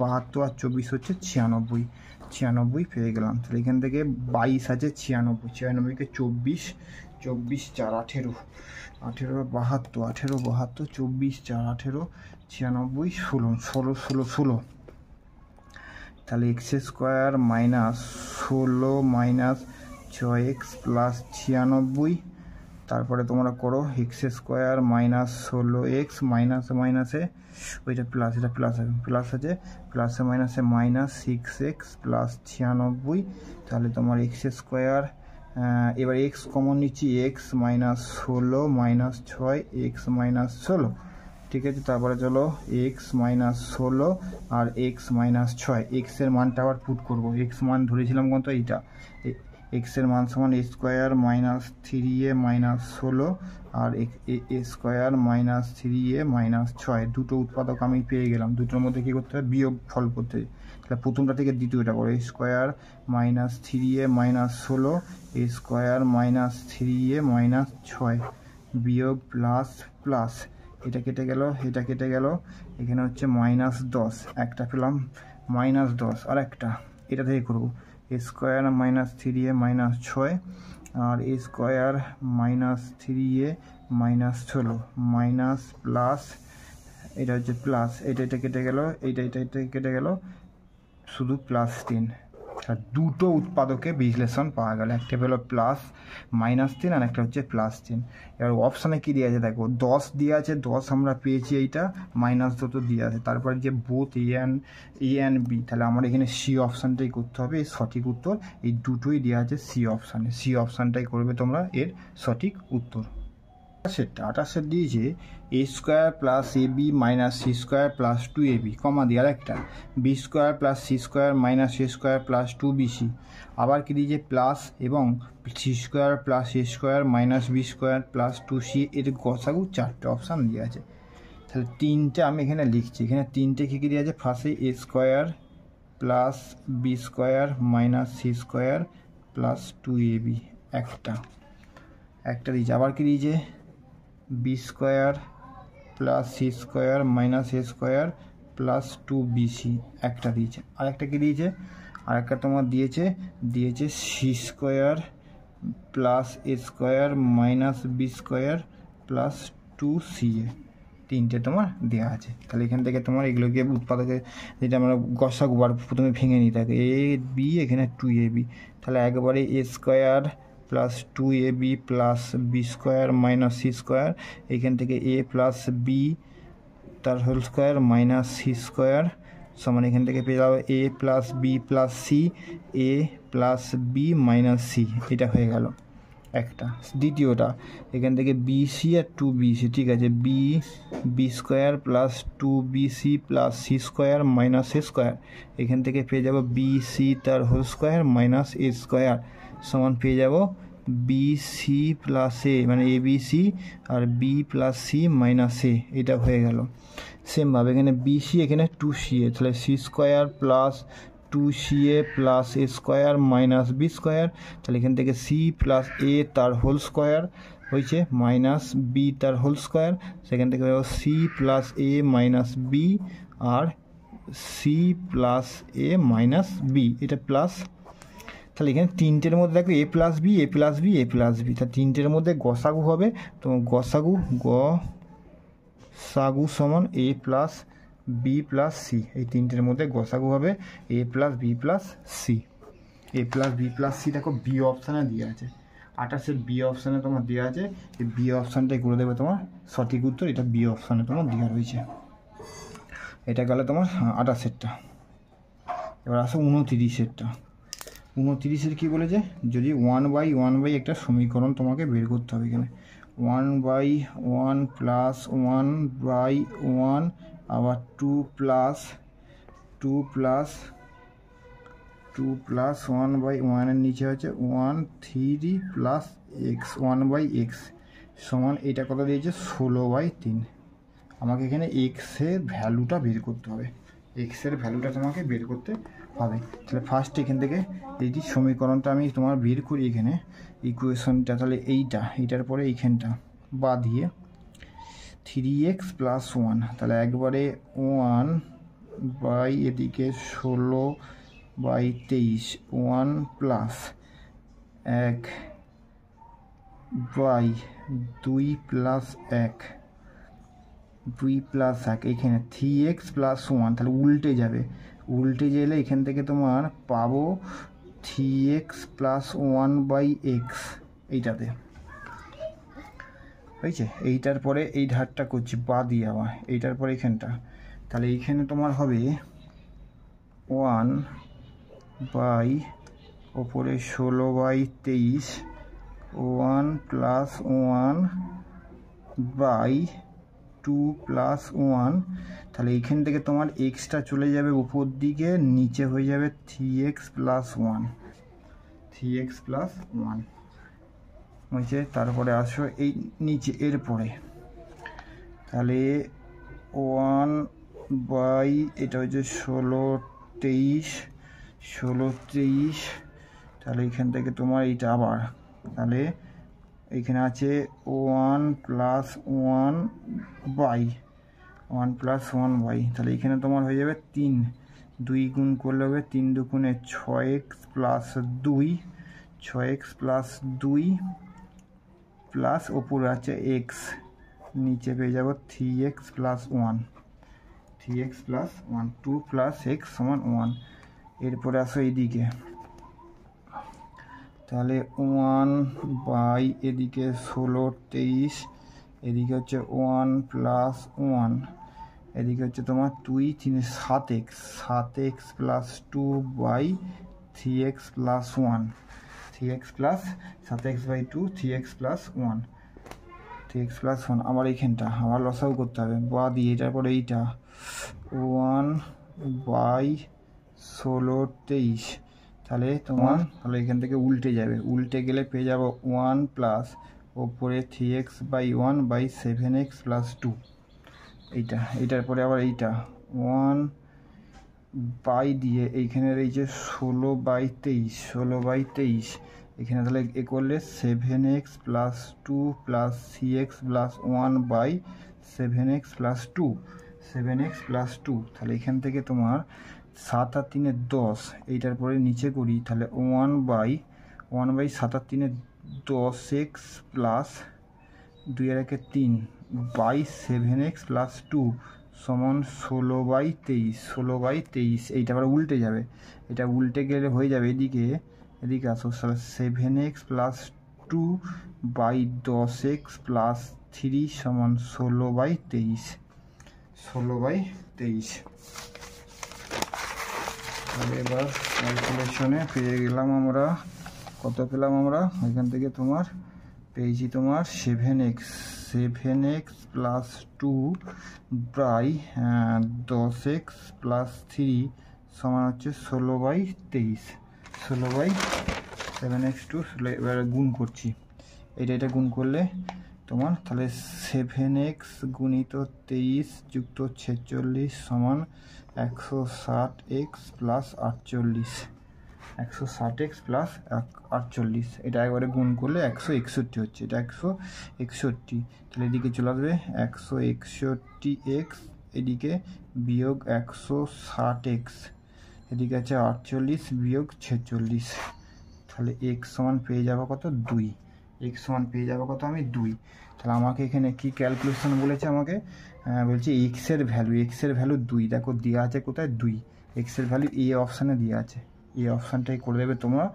72 আর 24 হচ্ছে 96 পেয়ে গেলাম। তাহলে এখান থেকে 22 আছে 96কে 24 4 18 72 24 4 18 96 16 তাহলে x square minus 16 minus 6x plus 96 তারপরে তোমরা করো এক্স স্কোয়ার মাইনাস 16x মাইনাসে ওইটা প্লাস, এটা প্লাস আছে, প্লাস আছে, প্লাসে মাইনাসে মাইনাস 6x প্লাস 96, তাহলে তোমার এক্স স্কোয়ার, এবার এক্স কমন নিচ্ছি, x minus 16 minus 6 x minus 16, ঠিক আছে। তারপরে চলো এক্স মাইনাস 16 আর এক্স মাইনাস 6, এক্সের মানটা আবার পুট করবো, এক্স মান ধরেছিলাম কত এইটা, এক্সের মান সমান এ square minus 3a minus 16 R A square minus 3a minus 6, দুটো উৎপাদক আমি পেয়ে গেলাম। দুটোর মধ্যে কী করতে হবে, বিয়োগ ফল করতে হবে। তাহলে প্রথমটা থেকে দ্বিতীয়টা করো, এ স্কোয়ার মাইনাস 3a মাইনাস 16 এ স্কোয়ার মাইনাস 3a মাইনাস 6 বিয়োগ প্লাস প্লাস, এটা কেটে গেল, এটা কেটে গেল, এখানে হচ্ছে মাইনাস 10, একটা পেলাম মাইনাস 10, আর একটা এটা থেকে করবো A square minus 3a minus 6 আর A square minus 3a minus 16 minus plus, এটা হচ্ছে প্লাস, এটা কেটে গেল, এটা কেটে গেল, শুধু প্লাস 3। দুটো উৎপাদকে বিশ্লেষণ পাওয়া গেল, একটা হলো প্লাস -3 আর একটা হচ্ছে +3। এবার অপশানে কী দেওয়া আছে দেখো, 10 দেওয়া আছে, 10 আমরা পেয়েছি, এইটা -2 তো দেওয়া আছে, তারপরে যে বোথ এ অ্যান্ড বি, তাহলে আমার এখানে সি অপশানটাই করতে হবে। এই সঠিক উত্তর এই দুটোই দেওয়া আছে সি অপশানে, সি অপশানটাই করবে তোমরা এর সঠিক উত্তর। সেটটা 28 দিয়েছে A square plus A B minus C square plus 2ab, কমা দিয়ে আরেকটা B square plus C square minus A square plus 2bc, আবার কি দিয়েছে প্লাস এবং C square plus A square minus B square plus 2c, এর গসাগু 4টে option দিয়ে আছে। তাহলে 3টে আমি এখানে লিখছি, এখানে 3টে কী দিয়ে আছে, ফার্স্টে A square plus B square minus C square plus 2ab, একটা দিয়েছে, আবার কি দিয়েছে B square plus C square minus A square plus 2bc, একটা দিয়েছে, আরেকটা কি দিয়েছে, আরেকটা তোমার দিয়েছে C square plus A square minus B square plus 2ca, 3টে তোমার দেওয়া আছে। তাহলে এখান থেকে তোমার এগুলোকে উৎপাদকে যেটা আমরা গসাগু প্রথমে ভেঙে নিতে হবে, এ বি এখানে 2ab, তাহলে একবারে A square plus 2ab plus B square minus C square, এইখান থেকে এ প্লাস বি তার whole square minus C square সমান, এখান থেকে পেয়ে যাবো A plus B plus C, A plus B minus C, এটা হয়ে গেল একটা। দ্বিতীয়টা এখান থেকে বিসি আর 2bc, ঠিক আছে, B square plus 2bc plus C square minus A square, এখান থেকে পেয়ে যাব বিসি তার whole square minus A square সমান পেয়ে যাব বিসি প্লাস এ, মানে এবিসি আর B plus C minus A, এটা হয়ে গেল। সেমভাবে এখানে বিসি এখানে 2ca, তাহলে C square plus 2ca plus A square minus B square, তাহলে এখান থেকে সি প্লাস এ তার হোল স্কোয়ার হয়েছে মাইনাস বি তার হোল স্কোয়ার, সেখান থেকে সি প্লাস এ মাইনাস বি আর সি প্লাস এ মাইনাস বি, এটা প্লাস। তাহলে এখানে 3টের মধ্যে দেখো এ plus B A plus B A plus B, তা 3টের মধ্যে গসাগু হবে, তো গসাগু সমান এ প্লাস বি প্লাস সি, এই 3টের মধ্যে গসাগু হবে এ plus B plus C, A plus B plus C দেখো বি অপশানে দেওয়া আছে, 28 বি অপশানে তোমার দেওয়া আছে, এই বি অপশানটাই করে দেবে তোমার সঠিক উত্তর, এটা বি অপশানে তোমার দেওয়া রয়েছে। এটা গেলে তোমার 28টা। এবার আসো 29টা। 29 কী বলেছে, যদি 1/1 একটা সমীকরণ তোমাকে বের করতে হবে, এখানে 1/1 প্লাস 1/1 আবার 2 প্লাস 1/1 এর নিচে হচ্ছে 1/3 প্লাস x 1/x সমান, এটা কত দিয়েছে 16/3। আমাকে এখানে এক্সের ভ্যালুটা বের করতে হবে, এক্সের ভ্যালুটা তোমাকে বের করতে হবে। তাহলে ফার্স্ট এখান থেকে এইটি সমীকরণটা আমি তোমার বের করি, এখানে ইকুয়েশনটা, তাহলে এইটার পরে এইখানটা বা দিয়ে 3x প্লাস 1, তাহলে একবারে 1 বাই এদিকে 16/23 1 প্লাস 1 বাই 2 প্লাস 1 এখানে 3x প্লাস 1, তাহলে উল্টে গেলে এখান থেকে তোমার পাবো 3x প্লাস 1/x, এইটাতে হয়েছে। এইটার পরে এই ধারটা করছি বা দিয়ে আবার এইটার পরে এখানটা, তাহলে এইখানে তোমার হবে 1 বাই ওপরে 16/23 1 + 1 বাই 2 + 1, তাহলে এইখান থেকে তোমার এক্সটা চলে যাবে উপর দিকে, নিচে হয়ে যাবে 3x + 1 হয়েছে। তারপরে আসো এই নিচে এর পরে, তাহলে 1 বাই এটা হচ্ছে 16/23, তাহলে এইখান থেকে তোমার এইটা আবার, তাহলে এইখানে আছে 1 + 1 বাই, তাহলে এখানে তোমার হয়ে যাবে 3, 2 গুণ করলে হবে 3 দুগুণে 6x + 2 প্লাস ওপরে আছে x, নিচে পেয়ে যাব 3x + 1 2 + x = 1। এরপরে আসো এইদিকে, তাহলে 1 বাই এদিকে 16/23, এদিকে হচ্ছে 1 + 1, এদিকে হচ্ছে তোমার 2 3 7x + 2 by 3x + 1, 7x/2 3x + 1 আবার এইখানটা আবার লসাগু করতে হবে বা দিয়ে, এটার পরে এইটা 1 বাই 16/23, তাহলে তোমার তাহলে এখান থেকে উল্টে যাবে, উল্টে গেলে পেয়ে যাব 1 প্লাস ওপরে 3x/1 বাই 7x + 2, এইটার পরে আবার এইটা 1 বাই দিয়ে এইখানের এই যে 16/23 এখানে তাহলে এ করলে 7x + 2 + 3x + 1 বাই 7x + 2, তাহলে এখান থেকে তোমার 7 আর 3 10, এইটার পরে নিচে করি, তাহলে 1 বাই 7 আর 3 10x প্লাস 2 আর 1 3 বাই 7x + 2 সমান 16/23, এইটা আবার উল্টে যাবে, এটা উল্টে গেলে হয়ে যাবে এদিকে আসো, 7x + 2 বাই 10x + 3 সমান 16/23। তাহলে এবার ক্যালকুলেশনে পেয়ে গেলাম আমরা, কত পেলাম আমরা এখান থেকে, তোমার পেয়েছি তোমার 7x + 2 বাই 10x + 3 সমান হচ্ছে 16/23, 7x2, এবার গুণ করছি, এটা গুণ করলে তোমার তাহলে 7x গুণিত 23 যুক্ত 46 সমান 160x + 48, 160x + 48, এটা একবারে গুণ করলে 161 হচ্ছে, এটা 161, তাহলে এদিকে চলে আসবে 161x, এদিকে বিয়োগ 160x, এদিকে আছে 48 বিয়োগ 46, তাহলে x সমান পেয়ে যাবো কত 2, আমি 2। তাহলে আমাকে এখানে কি ক্যালকুলেশন বলেছে, আমাকে বলছে x এর ভ্যালু 2, দেখো দেওয়া আছে কোথায় 2, x এর ভ্যালু এ অপশানে দেওয়া আছে, এই অপশানটাই করে দেবে তোমরা,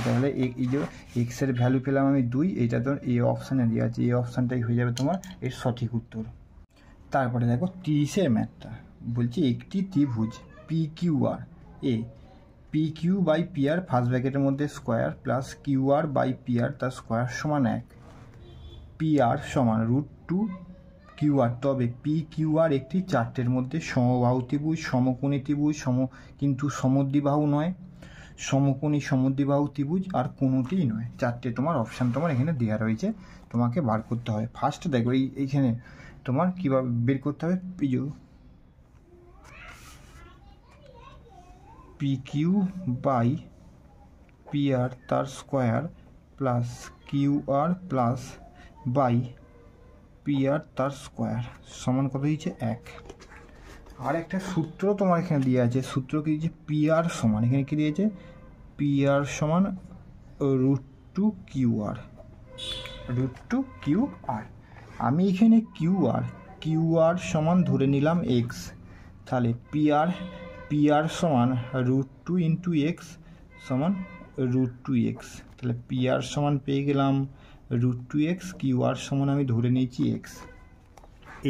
তাহলে এই যে x এর ভ্যালু পেলাম আমি 2, এইটা তো এই অপশানে দেওয়া আছে, এই অপশানটাই হয়ে যাবে তোমার এর সঠিক উত্তর। তারপরে দেখো 30-এর ম্যাথটা বলছি, একটি ত্রিভুজ PQR এ PQ বাই PR ফার্স্ট ব্র্যাকেটের মধ্যে square plus QR by PR তার স্কোয়ার সমান 1, PR সমান √2 QR, তবে PQR একটি চারটের মধ্যে সমবাহু ত্রিভুজ, সমকোণী ত্রিভুজ, কিন্তু সমদ্বিবাহু নয়, সমকোণী সমদ্বিবাহু ত্রিভুজ আর কোনোটিই নয়। চারটে তোমার অপশান তোমার এখানে দেওয়া রয়েছে, তোমাকে বার করতে হবে। ফার্স্ট দেখো এইখানে তোমার কীভাবে বের করতে হবে, PQ বাই PR তার square plus QR plus by PR তার স্কোয়ার সমান কত দিয়েছে 1। আর একটা সূত্র তোমার এখানে দিয়ে আছে, সূত্র কি দিয়েছে, PR সমান, এখানে কি দিয়েছে PR সমান √2 QR, আমি এখানে QR সমান ধরে নিলাম x, তাহলে PR সমান √2 × x সমান √2x, তাহলে PR সমান পেয়ে গেলাম √2x, কিউ আর সমান আমি ধরে নিয়েছি এক্স।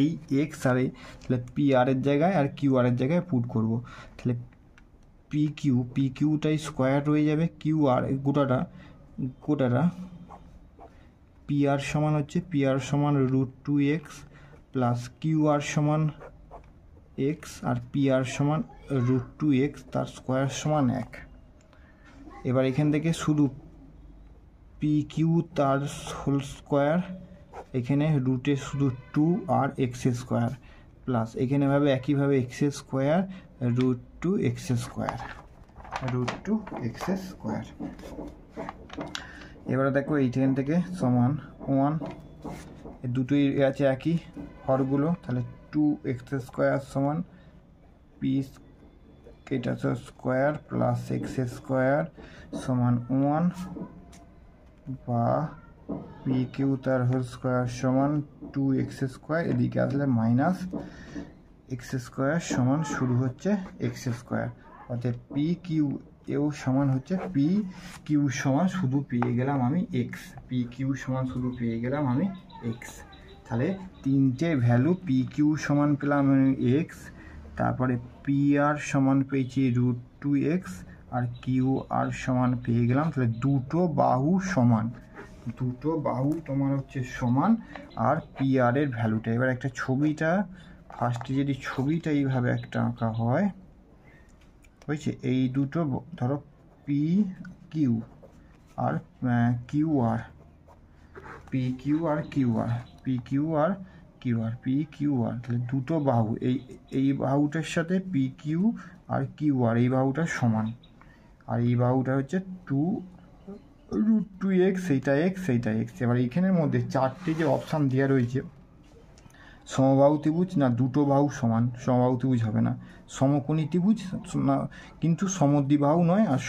এই এক্স আর তাহলে পি আর এর জায়গায় আর কিউ আর এর জায়গায় পুট করব, তাহলে পি কিউটাই স্কোয়ার রয়ে যাবে, কিউ আর গোটাটা পি আর সমান হচ্ছে √2x প্লাস কিউ আর সমান এক্স আর পি আর সমান √2x তার স্কোয়ার সমান 1। এবার এখান থেকে শুধু পি কিউ তার হোল স্কোয়ার, এখানে রুটে শুধু 2 আর এক্স স্কোয়ার প্লাস এখানে ভাবে একইভাবে এক্স স্কোয়ার √2x স্কোয়ার। এবারে দেখো এইখান থেকে সমান 1, দুটোই আছে একই হরগুলো, তাহলে 2x স্কোয়ার সমান পি এটা স্কোয়ার প্লাস এক্স স্কোয়ার সমান 1 বা পি কিউ তার হোল স্কোয়ার সমান 2x স্কোয়ার, এদিকে আসলে মাইনাস এক্স স্কোয়ার সমান শুরু হচ্ছে এক্স স্কোয়ার, অর্থাৎ পি কিউ এও সমান হচ্ছে পি কিউ সমান শুধু পেয়ে গেলাম আমি এক্স, এক্স। তাহলে তিনটে ভ্যালু পি কিউ সমান পেলাম আমি এক্স, তারপরে পি আর সমান পেয়েছি √2x আর কিউ আর সমান পেয়ে গেলাম, তাহলে দুটো বাহু তোমার হচ্ছে সমান আর পি আর এর ভ্যালুটা। এবার একটা ছবিটা ফার্স্টে যদি ছবিটা এইভাবে একটা আঁকা হয়, হয়েছে এই দুটো ধরো P Q R Q R, তাহলে দুটো বাহু এই বাহুটার সাথে P Q R Q R এই বাহুটা সমান, আর এই বাহুটা হচ্ছে √2x, সেইটা এক্স। এবার এইখানের মধ্যে চারটে যে অপশান দেওয়া রয়েছে, সমবাহু ত্রিভুজ না দুটো বাহু সমান, সমবাহু ত্রিভুজ হবে না, সমকোণী ত্রিভুজ না কিন্তু সমদ্বিবাহু নয়, আর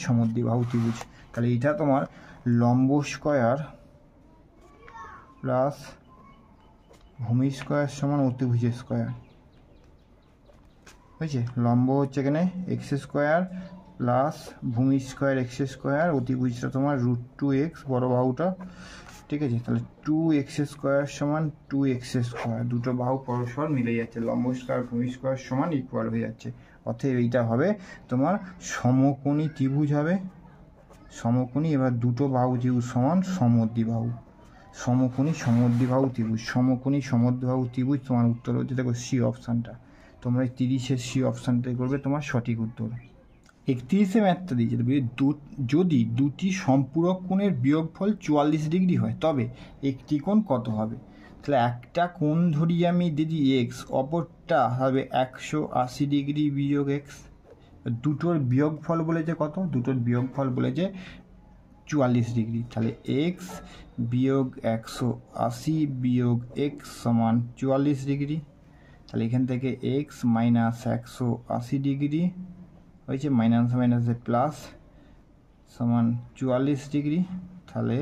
সমদ্বিবাহু ত্রিভুজ। তাহলে এইটা তোমার লম্ব স্কয়ার প্লাস ভূমি স্কয়ার সমান অতিভুজ স্কয়ার, বুঝছে? লম্ব হচ্ছে এখানে এক্স স্কোয়ার প্লাস ভূমি স্কোয়ার এক্স স্কোয়ার, অতিভুজটা তোমার √2x বড় বাহুটা, ঠিক আছে? তাহলে 2x স্কোয়ার সমান 2x স্কোয়ার, দুটো বাহু পরস্পর মিলে যাচ্ছে, লম্ব স্কোয়ার ভূমি স্কোয়ার সমান ইকুয়াল হয়ে যাচ্ছে। অতএব এইটা হবে তোমার সমকোণী ত্রিভুজ হবে, সমকোণী। এবার দুটো বাহু যেহেতু সমান সমদ্বিবাহু, সমকোণী সমদ্বিবাহু ত্রিভুজ তোমার উত্তর হচ্ছে দেখো সি অপশানটা। তোমরা 30-এর সি অপশানটাই করবে তোমার সঠিক উত্তর। 31-এ ম্যাথটা দিয়েছে, যদি দুটি সম্পূরক কোণের বিয়োগফল 44 ডিগ্রি হয় তবে একটি কোণ কত হবে? তাহলে একটা কোণ ধরি আমি দিদি এক্স, অপরটা হবে 180 ডিগ্রি বিয়োগ এক্স। দুটোর বিয়োগফল বলেছে কত? 44 ডিগ্রি। তাহলে এক্স বিয়োগ 180 বিয়োগ এক্স সমান 44 ডিগ্রি। তাহলে এখান থেকে এক্স মাইনাস 180 ডিগ্রি হয়েছে, মাইনাস মাইনাসে প্লাস সমান 44 ডিগ্রি। তাহলে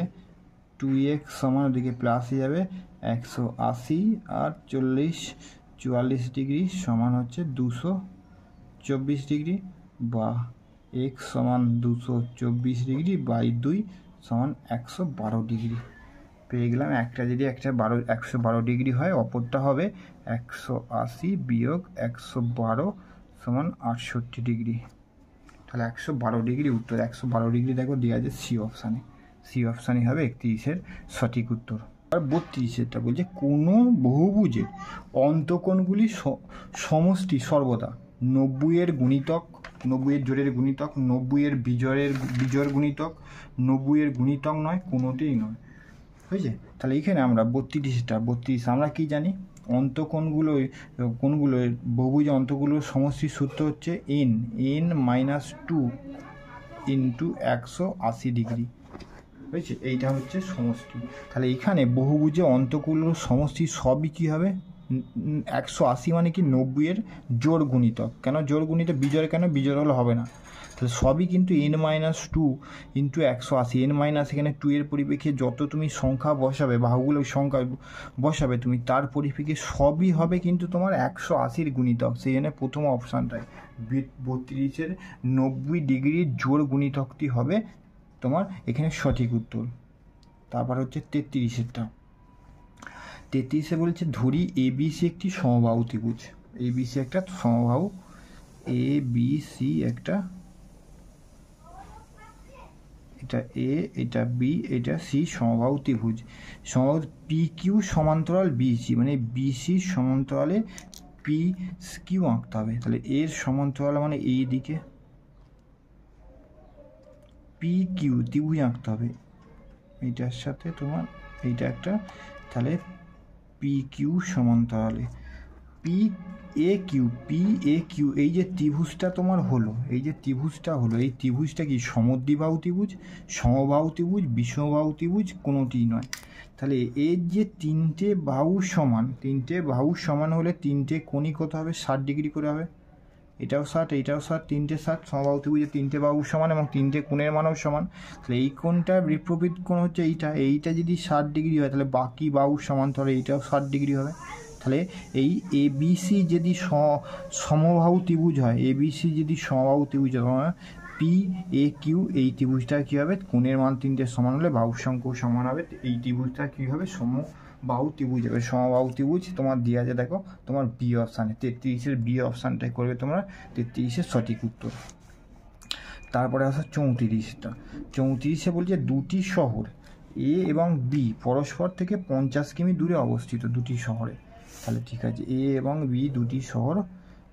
2x সমান ওদিকে প্লাসে যাবে 180 আর 44 ডিগ্রি সমান হচ্ছে 224 ডিগ্রি, বা x সমান 224 ডিগ্রি বাই 2 সমান 112 ডিগ্রি পেয়ে গেলাম। একটা যদি 112 ডিগ্রি হয়, অপরটা হবে 180 বিয়োগ 112 সমান 68 ডিগ্রি। তাহলে 112 ডিগ্রি উত্তর। 112 ডিগ্রি দেখো দেওয়া আছে সি অপশানে হবে 31-এর সঠিক উত্তর। আর 32-এরটা বলছে কোনো বহুভুজের অন্তঃকোণগুলি সমষ্টি সর্বদা 90-এর গুণিতক, 90-এর জোড়ের গুণিতক, 90-এর বিজোড় গুণিতক, 90-এর গুণিতক নয়, কোনোটিই নয়, বুঝছে? তাহলে এইখানে আমরা 32 আমরা কি জানি? কোণগুলো বহুভুজ অন্তঃগুলোর সমষ্টির সূত্র হচ্ছে n-2 ইন্টু 180 ডিগ্রি, বুঝছে? এইটা হচ্ছে সমষ্টি। তাহলে এখানে বহুভুজে অন্তঃগুলোর সমষ্টি সবই কী হবে? 180 মানে কি 90-এর জোড় গুণিতক। কেন জোড় গুণিতক? বিজোড় কেন? বিজোড় হলে হবে না। তাহলে সবই কিন্তু n-2 ইন্টু 180, এখানে 2 এর পরিপ্রেক্ষিতে যত তুমি সংখ্যা বসাবে, বাহুগুলোর সংখ্যা বসাবে তুমি, তার পরিপ্রেক্ষিতে সবই হবে কিন্তু তোমার 180-র গুণিতক। সেই জন্য প্রথম অপশানটায় 32-এর 90 ডিগ্রির জোড় গুণিতকটি হবে তোমার এখানে সঠিক উত্তর। তারপর হচ্ছে 33-এরটা। 33-এ বলছে ধরি ABC একটি সমবাহু ত্রিভুজ। ABC একটা সমবাহু, ABC একটা, এটা A, এটা B, এটা C সমবাহু ত্রিভুজ। সমবাহু PQ সমান্তরাল BC, মানে BC সমান্তরালে PQ আঁকতে হবে। তাহলে এর সমান্তরাল মানে এই দিকে PQ ত্রিভুজ আঁকতে হবে, এইটার সাথে তোমার এইটা একটা, তাহলে PQ সমান্তরালে PAQ, এই যে ত্রিভুজটা তোমার হলো, এই যে ত্রিভুজটা হলো, এই ত্রিভুজটা কি সমদ্বিবাহু ত্রিভুজ, সমবাহু ত্রিভুজ, বিষমবাহু ত্রিভুজ, কোনোটিই নয়। তাহলে এর যে তিনটে বাহু সমান হলে তিনটে কোণই কত হবে, 60 ডিগ্রি করে হবে। এটাও 60, এইটাও 60, তিনটে 60। সমবাহু ত্রিভুজে তিনটে বাহু সমান এবং তিনটে কোণের মানও সমান। তাহলে এই কোণটার বিপরীত কোণ হচ্ছে এইটা যদি 60 ডিগ্রি হয়, তাহলে বাকি বাহু সমান, তাহলে এইটাও 60 ডিগ্রি হবে। তাহলে এই ABC যদি সমবাহু ত্রিভুজ হয়, ABC যদি সমবাহু ত্রিভুজ হয়, PAQ এই ত্রিভুজটা কী হবে, কোণের মান তিনটে সমান হলে বাহুর সংখ্যাও সমান হবে। এই ত্রিভুজটা কী হবে, সমবাহু ত্রিভুজ হবে। সমবাহু ত্রিভুজ তোমার দিয়ে আছে, দেখো তোমার বি অপশানে 33-এর বি অপশানটাই করবে তোমরা 33-এর সঠিক উত্তর। তারপরে আসা 34টা। 34-এ বলছে দুটি শহর A এবং B পরস্পর থেকে 50 কিমি দূরে অবস্থিত, দুটি শহরে। তাহলে ঠিক আছে, A এবং B দুটি শহর,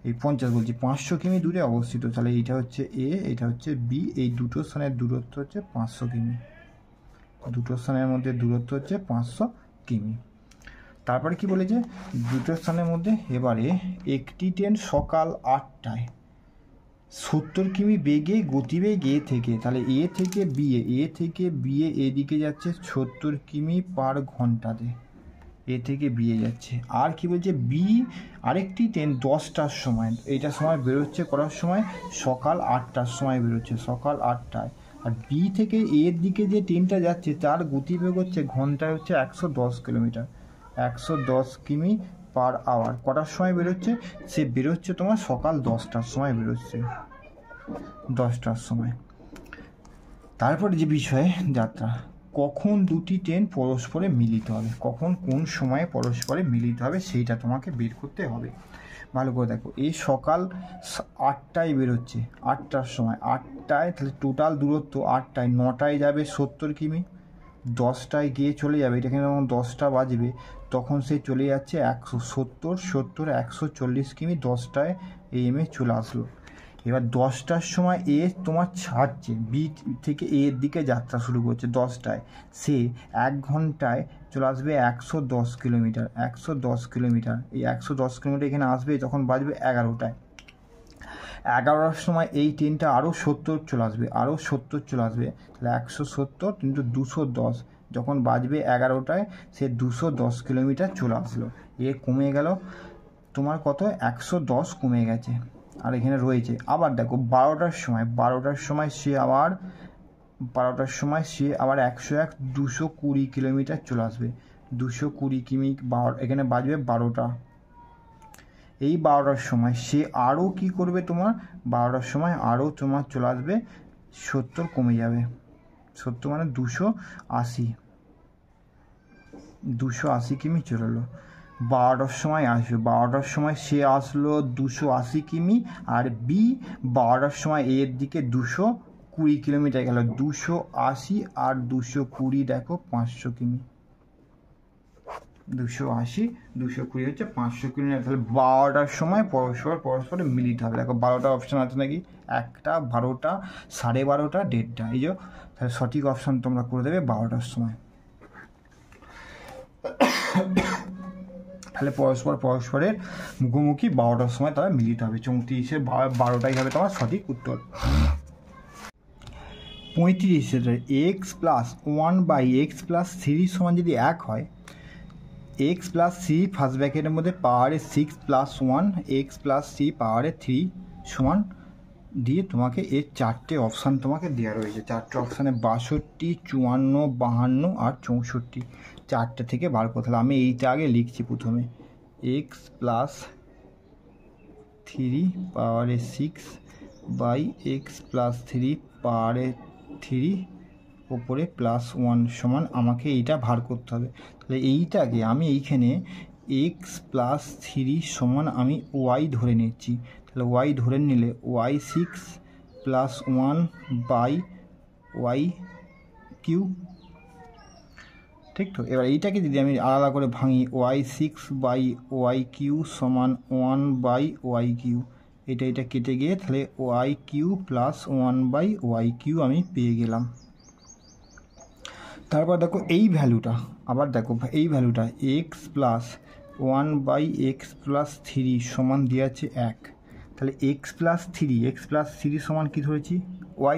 এই 50 বলছি 500 কিমি দূরে অবস্থিত। তাহলে এইটা হচ্ছে A, এটা হচ্ছে B, এই দুটো স্থানের দূরত্ব হচ্ছে 500 কিমি, দুটো স্থানের মধ্যে দূরত্ব হচ্ছে 500 কিমি। তারপরে কি বলেছে, দুটো স্থানের মধ্যে এবারে একটি ট্রেন সকাল 8টায় 70 কিমি বেগে গতিবেগ A থেকে, তাহলে A থেকে B এদিকে যাচ্ছে 70 কিমি পার ঘন্টাতে, A থেকে B এ যাচ্ছে। আর কি বলছে, B আরেকটি ট্রেন 10টার সময়, এইটার সময় বেরোচ্ছে করার সময় সকাল 8টার সময় বেরোচ্ছে, সকাল 8টায়। আর B থেকে এর দিকে যে ট্রেনটা যাচ্ছে তার গতিবেগ হচ্ছে ঘন্টায় হচ্ছে 110 কিলোমিটার, 110 কিমি পার আওয়ার। কটার সময় বেরোচ্ছে, সে বেরোচ্ছে তোমার সকাল 10টার সময় বেরোচ্ছে, 10টার সময়। তারপরে যে বিষয়ে যাত্রা, কখন দুটি ট্রেন পরস্পরে মিলিত হবে, কখন কোন সময়ে পরস্পরে মিলিত হবে সেইটা তোমাকে বের করতে হবে। ভালো করে দেখো, এই সকাল 8টায় বেরোচ্ছে, 8টার সময়, 8টায়, তাহলে টোটাল দূরত্ব 8টায়, 9টায় যাবে 70 কিমি, 10টায় গিয়ে চলে যাবে, এটা কিন্তু যখন 10টা বাজবে তখন সে চলে যাচ্ছে 170, 140 কিমি, 10টায় AM এ চলে আসলো। এবার 10টার সময় এ তোমার ছাড়ছে, বি থেকে এর দিকে যাত্রা শুরু করছে 10টায়, সে 1 ঘন্টায় চলে আসবে 110 কিলোমিটার, 110 কিলোমিটার। এই 110 কিলোমিটার এখানে আসবে যখন বাজবে 11টায়, 11টার সময় এই ট্রেনটা আরও 70 চলে আসবে, আরও 70 চলে আসবে, তাহলে 170 কিন্তু 210, যখন বাজবে 11টায় সে 210 কিলোমিটার চলে আসলো। এ কমে গেল তোমার কত, 110 কমে গেছে। আর এখানে রয়েছে আবার দেখো 12টার সময় সে আবার 101, 220 কিলোমিটার চলে আসবে, 220 কিমি, এখানে বাজবে 12টা। এই 12টার সময় সে আরও কি করবে, তোমার 12টার সময় আরও তোমার চলে আসবে 70, কমে যাবে 70 মানে 280 কিমি চলে এলো। 12টার সময় আসবে, 12টার সময় সে আসলো 280 কিমি, আর বি 12টার সময় এর দিকে 220 কিলোমিটার গেল, 280 আর 220 দেখো 500 কিমি, 280, 220 হচ্ছে 500 কিলোমিটার। তাহলে 12টার সময় পরস্পরে মিলিত হবে। দেখো 12টা অপশান আছে নাকি, 1টা, 12টা, 12:30, 1:30, এই যে, তাহলে সঠিক অপশান তোমরা করে দেবে 12টার সময়। তাহলে পরস্পরের মুখোমুখি 12টার সময় তারা মিলিত হবে। 34-এর 12টাই হবে তোমার সঠিক উত্তর। 35-এর x+1/x+3 সমান যদি 1 হয়, x+3 ফার্স্ট ব্র্যাকেটের মধ্যে পাওয়ারে 6+1 x+3 পাওয়ারে 3 সমান দিয়ে তোমাকে এর 4টে অপশান তোমাকে দেওয়া রয়েছে। 4টে অপশানে 62, 54, 52 আর 64, 4টে থেকে বার করতে হবে। আমি এইটা আগে লিখছি প্রথমে, x+3 পাওয়ারে 6/x+3 পাওয়ারে 3 ওপরে +1 সমান আমাকে এইটা ভার করতে হবে। তাহলে এইটাকে আমি এইখানে x+3 সমান আমি y ধরে নিচ্ছি। তাহলে y ধরে নিলে y6 + 1/y³ ঠিক তো। এবার এইটাকে যদি আমি আলাদা করে ভাঙি y6/y³ সমান 1/y³, এটা কেটে গিয়ে তাহলে y³ + 1/y³ আমি পেয়ে গেলাম। তারপর দেখো এই ভ্যালুটা, আবার দেখো এই ভ্যালুটা x + 1/x+3 সমান দিয়ে আছে 1। তাহলে x+3 সমান কি ধরেছি? y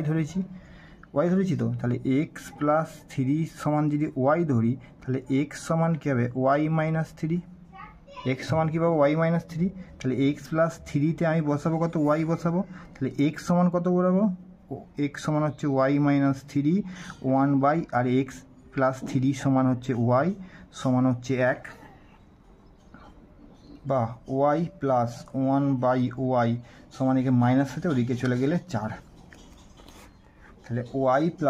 ধরেছি তো। তাহলে x+3 সমান যদি y ধরি তাহলে x সমান কী হবে? y-3। x সমান কী পাবো? y-3। তাহলে x+3তে আমি বসাবো কত? y বসাবো। তাহলে x সমান কত বসাবো? x সমান হচ্ছে y-3 1/, আর x+3 সমান হচ্ছে y সমান হচ্ছে 1, বা y + 1/y সমান একে মাইনাস হতে ওদিকে চলে গেলে 4। তাহলে y +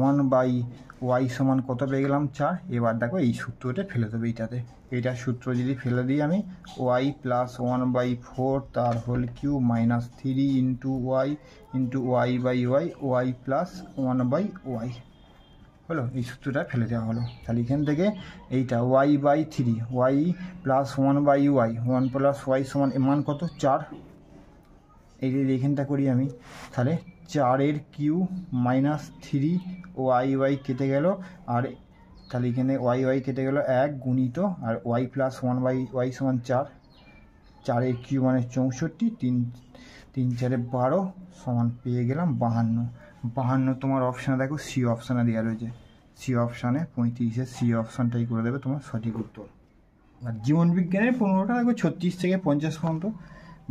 1/y সমান কত পেয়ে গেলাম? 4। এবার দেখো এই সূত্রটা ফেলে দেবে এইটাতে। এইটার সূত্র যদি ফেলে দিই আমি, y + 1/4 তার whole cube -3 y y/y y + 1/y হলো। এই সূত্রটা ফেলে দেওয়া হলো। তাহলে এখান থেকে এইটা y/3 y + 1/y 1 + y সমান মান কত? 4। এই যদি এখানটা করি আমি, তাহলে 4 কিউব -3 y কেটে গেল, আর তাহলে এখানে y কেটে গেল 1 গুণিত, আর y + 1/y সমান 4। 4 কিউব মানে 64, 3 4 12 সমান পেয়ে গেলাম 52। 52 তোমার অপশানে দেখো সি অপশানে দেওয়া রয়েছে। সি অপশানে 35-এর সি অপশানটাই করে দেবে তোমার সঠিক উত্তর। আর জীবনবিজ্ঞানের 15টা দেখো 36 থেকে 50 পর্যন্ত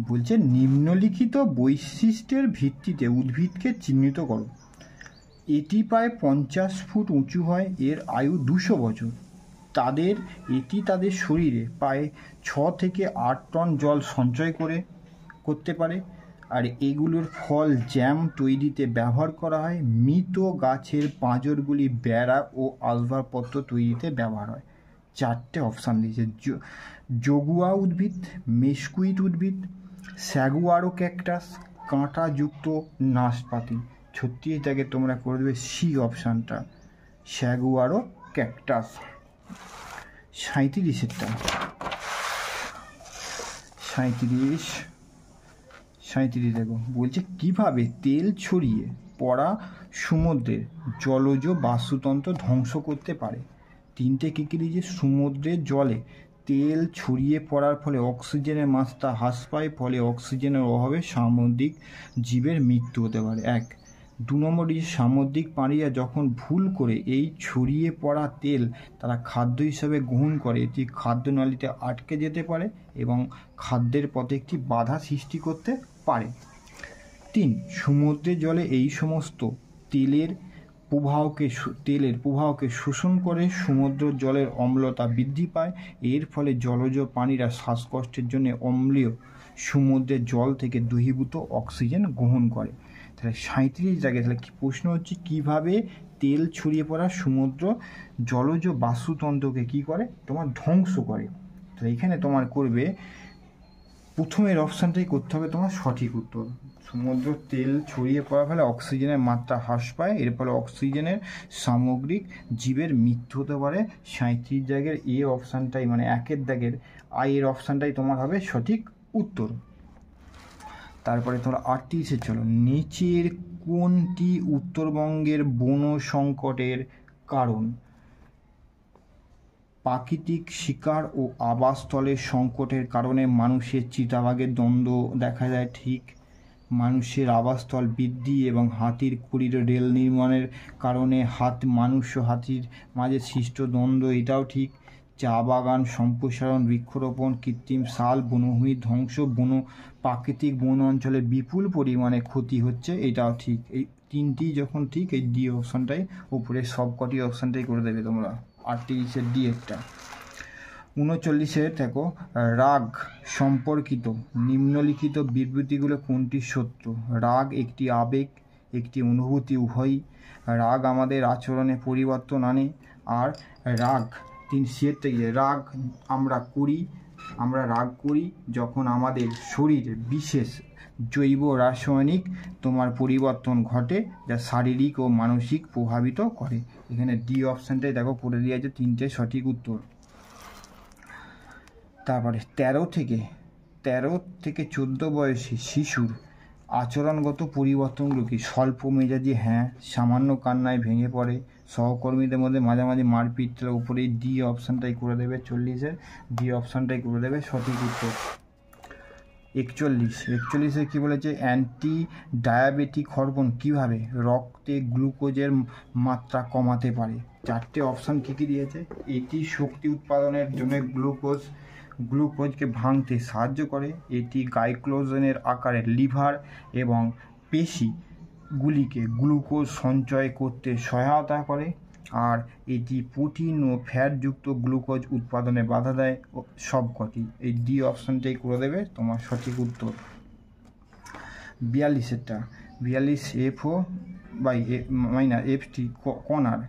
বলছে নিম্নলিখিত বৈশিষ্ট্যের ভিত্তিতে উদ্ভিদকে চিহ্নিত করো। এটি প্রায় 50 ফুট উঁচু হয়, এর আয়ু 200 বছর। এটি তাদের শরীরে প্রায় 6 থেকে 8 টন জল সঞ্চয় করতে পারে, আর এগুলোর ফল জ্যাম তৈরিতে ব্যবহার করা হয়। মৃত গাছের পাঁজরগুলি বেড়া ও আসবাবপত্র তৈরিতে ব্যবহার হয়। 4টে অপশান দিয়েছে। জগুয়া উদ্ভিদ, মেসকুইট উদ্ভিদ, স্যাগুয়ারো ক্যাকটাস, কাঁটাযুক্ত নাশপাতি। 36টাকে তোমরা করে দেবে সি অপশানটা, স্যাগুয়ারো ক্যাকটাস। 37এরটা 37 দেখো বলছে কিভাবে তেল ছড়িয়ে পড়া সমুদ্রের জলজ বাস্তুতন্ত্র ধ্বংস করতে পারে। 3টে কী দিয়েছে? সমুদ্রের জলে তেল ছড়িয়ে পড়ার ফলে অক্সিজেনের মাত্রা হ্রাস পায়, ফলে অক্সিজেনের অভাবে সামুদ্রিক জীবের মৃত্যু হতে পারে। 1। 2 নম্বর দিয়েছে সামুদ্রিক প্রাণীরা যখন ভুল করে এই ছড়িয়ে পড়া তেল তারা খাদ্য হিসাবে গ্রহণ করে, এটি খাদ্যনালীতে আটকে যেতে পারে এবং খাদ্যের পথে একটি বাধা সৃষ্টি করতে পারে। 3। সমুদ্রের জলে এই সমস্ত তেলের প্রবাহকে শোষণ করে সমুদ্র জলের অম্লতা বৃদ্ধি পায়। এর ফলে জলজ প্রাণীরা শ্বাসকষ্টের জন্য অম্লীয় সমুদ্রের জল থেকে দ্রবীভূত অক্সিজেন গ্রহণ করে। তাহলে 37 জায়গায় তাহলে কি প্রশ্ন হচ্ছে, কিভাবে তেল ছড়িয়ে পড়া সমুদ্র জলজ বাস্তুতন্ত্রকে কি করে? তোমার ধ্বংস করে। তাহলে এখানে তোমার করবে প্রথমের অপশানটাই করতে হবে তোমার সঠিক উত্তর। সমুদ্র তেল ছড়িয়ে পড়ার ফলে অক্সিজেনের মাত্রা হ্রাস পায়, এর ফলে অক্সিজেনের সামগ্রিক জীবের মৃত্যু হতে পারে। 37 জায়গার এ অপশানটাই মানে 1-এর দাগের এর অপশানটাই তোমার হবে সঠিক উত্তর। তারপরে তোমরা 38-এ চলো। নিচের কোনটি উত্তরবঙ্গের বন সংকটের কারণ? প্রাকৃতিক শিকার ও আবাসস্থলের সংকটের কারণে মানুষের চিতাবাঘের দ্বন্দ্ব দেখা যায়, ঠিক। মানুষের আবাসস্থল বৃদ্ধি এবং হাতির কুড়ির রেল নির্মাণের কারণে মানুষ ও হাতির মাঝে সৃষ্ট দ্বন্দ্ব, এটাও ঠিক। চা বাগান সম্প্রসারণ, বৃক্ষরোপণ, কৃত্রিম সাল, বনভূমি ধ্বংস, প্রাকৃতিক বন অঞ্চলে বিপুল পরিমাণে ক্ষতি হচ্ছে, এটাও ঠিক। এই 3টি যখন ঠিক, এই ডি অপশানটাই উপরে সবকটি অপশানটাই করে দেবে তোমরা। 38-এর ডি একটা। 39-এ দেখো, রাগ সম্পর্কিত নিম্নলিখিত বিবৃতিগুলো কোনটি সত্য? রাগ একটি আবেগ, একটি অনুভূতি উভয়ই। রাগ আমাদের আচরণে পরিবর্তন আনে, আর রাগ রাগ আমরা রাগ করি যখন আমাদের শরীরে বিশেষ জৈব রাসায়নিক তোমার পরিবর্তন ঘটে, যা শারীরিক ও মানসিক প্রভাবিত করে। এখানে ডি অপশানটাই দেখো করে দিয়েছে 3টে সঠিক উত্তর। তারপরে 13 থেকে 14 বয়সী শিশুর আচরণগত পরিবর্তনগুলো কি? স্বল্প মেজাজি, হ্যাঁ। সামান্য কান্নায় ভেঙে পড়ে, সহকর্মীদের মধ্যে মাঝামাঝি মারপিট, উপরে ডি অপশানটাই করে দেবে। 40-এর ডি অপশানটাই করে দেবে সঠিক উত্তর। 41-এ কী বলেছে? অ্যান্টি ডায়াবেটিক হরমোন কীভাবে রক্তে গ্লুকোজের মাত্রা কমাতে পারে? 4টে অপশান কী কী দিয়েছে? এটি শক্তি উৎপাদনের জন্য গ্লুকোজকে ভাঙতে সাহায্য করে, এটি গ্লাইকোজেনের আকারে লিভার এবং পেশিগুলিকে গ্লুকোজ সঞ্চয় করতে সহায়তা করে, আর এটি প্রোটিন ও ফ্যাটযুক্ত গ্লুকোজ উৎপাদনে বাধা দেয়। সবকটি এই ডি অপশানটাই করে দেবে তোমার সঠিক উত্তর। 42 FO বাই FT কণার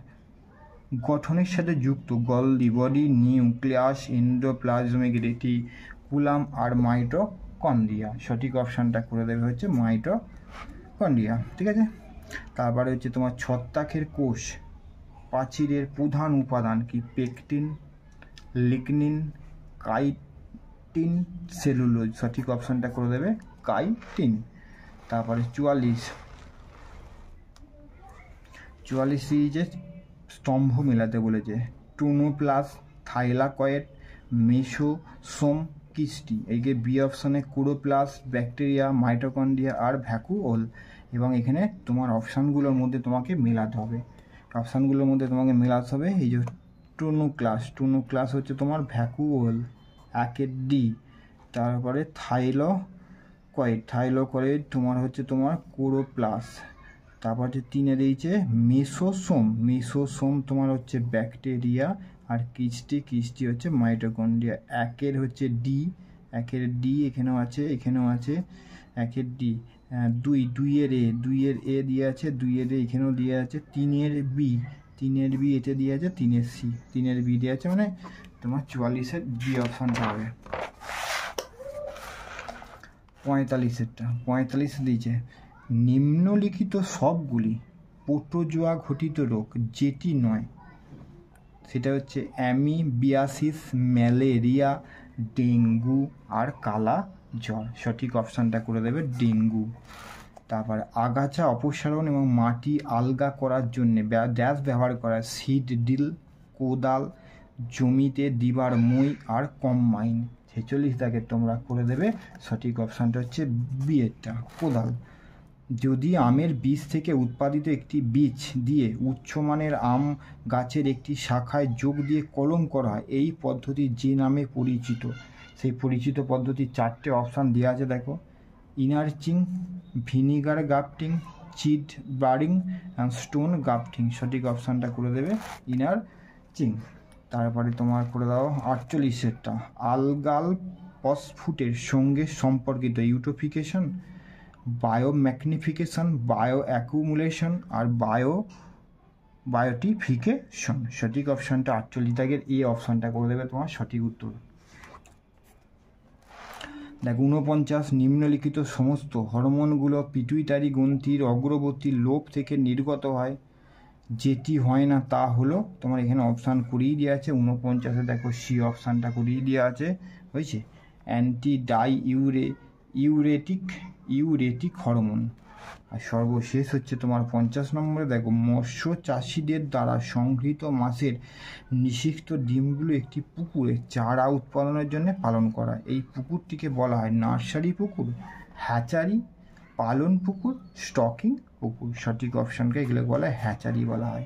গঠনের সাথে যুক্ত গলদি বডি নিউক্লিয়াস, এন্ডোপ্লাজমিক রেটিকুলাম আর মাইটোকন্ড্রিয়া। সঠিক অপশানটা করে দেবে হচ্ছে মাইটোকন্ড্রিয়া। ঠিক আছে, তারপরে হচ্ছে তোমার ছত্রাকের কোষ প্রাচীরের প্রধান উপাদান কি? Pectin, lignin, chitin, cellulose. সঠিক অপশানটা করে দেবে কাইটিন। তারপরে 44 সিরিজে স্তম্ভ মেলাতে বলেছে। টুনোপ্লাস্ট, থাইলাকয়েড, মেসোসোম, কিস্টি। এইকে বি অপশানে ক্লোরোপ্লাস্ট, ব্যাকটেরিয়া, মাইটোকন্ড্রিয়া আর ভ্যাকুওল। এবং এখানে তোমার অপশানগুলোর মধ্যে তোমাকে মেলাতে হবে। এই যে টুনোক্লাস হচ্ছে তোমার ভ্যাকুওল, 1-এর ডি। তারপরে থাইলাকয়েড তোমার হচ্ছে তোমার ক্লোরোপ্লাস্ট। তারপর হচ্ছে 3-এ দিয়েছে মেসোসোম তোমার হচ্ছে ব্যাকটেরিয়া, আর কিস্টি হচ্ছে মাইটোকন্ড্রিয়া। 1-এর হচ্ছে ডি, 1-এর ডি এখানেও আছে 1-এর ডি। 2-এর এ দিয়ে আছে, 2-এর এ এখানেও দিয়ে আছে। 3-এর বি এতে দিয়ে আছে, 3-এর সি, 3-এর বি দিয়ে আছে, মানে তোমার 44-এর বি অপশানটা হবে। 45 দিয়েছে নিম্নলিখিত সবগুলি প্রোটোজোয়া ঘটিত রোগ যেটি নয়, সেটা হচ্ছে অ্যামিবিয়াসিস, ম্যালেরিয়া, ডেঙ্গু আর কালা জ্বর। সঠিক অপশানটা করে দেবে ডেঙ্গু। তারপর আগাছা অপসারণ এবং মাটি আলগা করার জন্য ব্যবহার করা সিড ড্রিল, কোদাল, জমিতে দিবার মই আর কম্বাইন। 46 তোমরা করে দেবে সঠিক অপশানটা হচ্ছে বিয়েরটা, কোদাল। যদি আমের বীজ থেকে উৎপাদিত একটি বীজ দিয়ে উচ্চমানের আম গাছের একটি শাখায় যোগ দিয়ে কলম করা হয়, এই পদ্ধতি যে নামে পরিচিত, সেই পরিচিত পদ্ধতির 4টে অপশান দেওয়া আছে দেখো। Inarching, veneer grafting, chip budding and stone grafting. সঠিক অপশানটা করে দেবে ইনার্চিং। তারপরে তোমার করে দাও 48-এরটা আলগাল ফসফেটের সঙ্গে সম্পর্কিত ইউট্রোফিকেশন, বায়োম্যাগনিফিকেশন, বায়ো অ্যাকুমুলেশন আর বায়োটিফিকেশন। সঠিক অপশানটা 48 এ অপশানটা করে দেবে তোমার সঠিক উত্তর। দেখো 49 নিম্নলিখিত সমস্ত হরমোনগুলো পিটুইটারি গ্রন্থির অগ্রবর্তী লোব থেকে নির্গত হয়, যেটি হয় না তা হলো তোমার এখানে অপশান করিয়ে দেওয়া আছে। 49-এ দেখো সি অপশানটা করিয়ে দেওয়া আছে, হয়েছে অ্যান্টি ইউরেটিক হরমোন। আর সর্বশেষ হচ্ছে তোমার 50 নম্বরে দেখো মৎস্য চাষিদের দ্বারা সংগৃহীত মাছের নিষিক্ত ডিমগুলো একটি পুকুরে চারা উৎপাদনের জন্য পালন করা। এই পুকুরটিকে বলা হয় নার্সারি পুকুর, হ্যাচারি, পালন পুকুর, স্টকিং পুকুর। সঠিক অপশানকে এগুলো বলা হয় হ্যাচারি বলা হয়।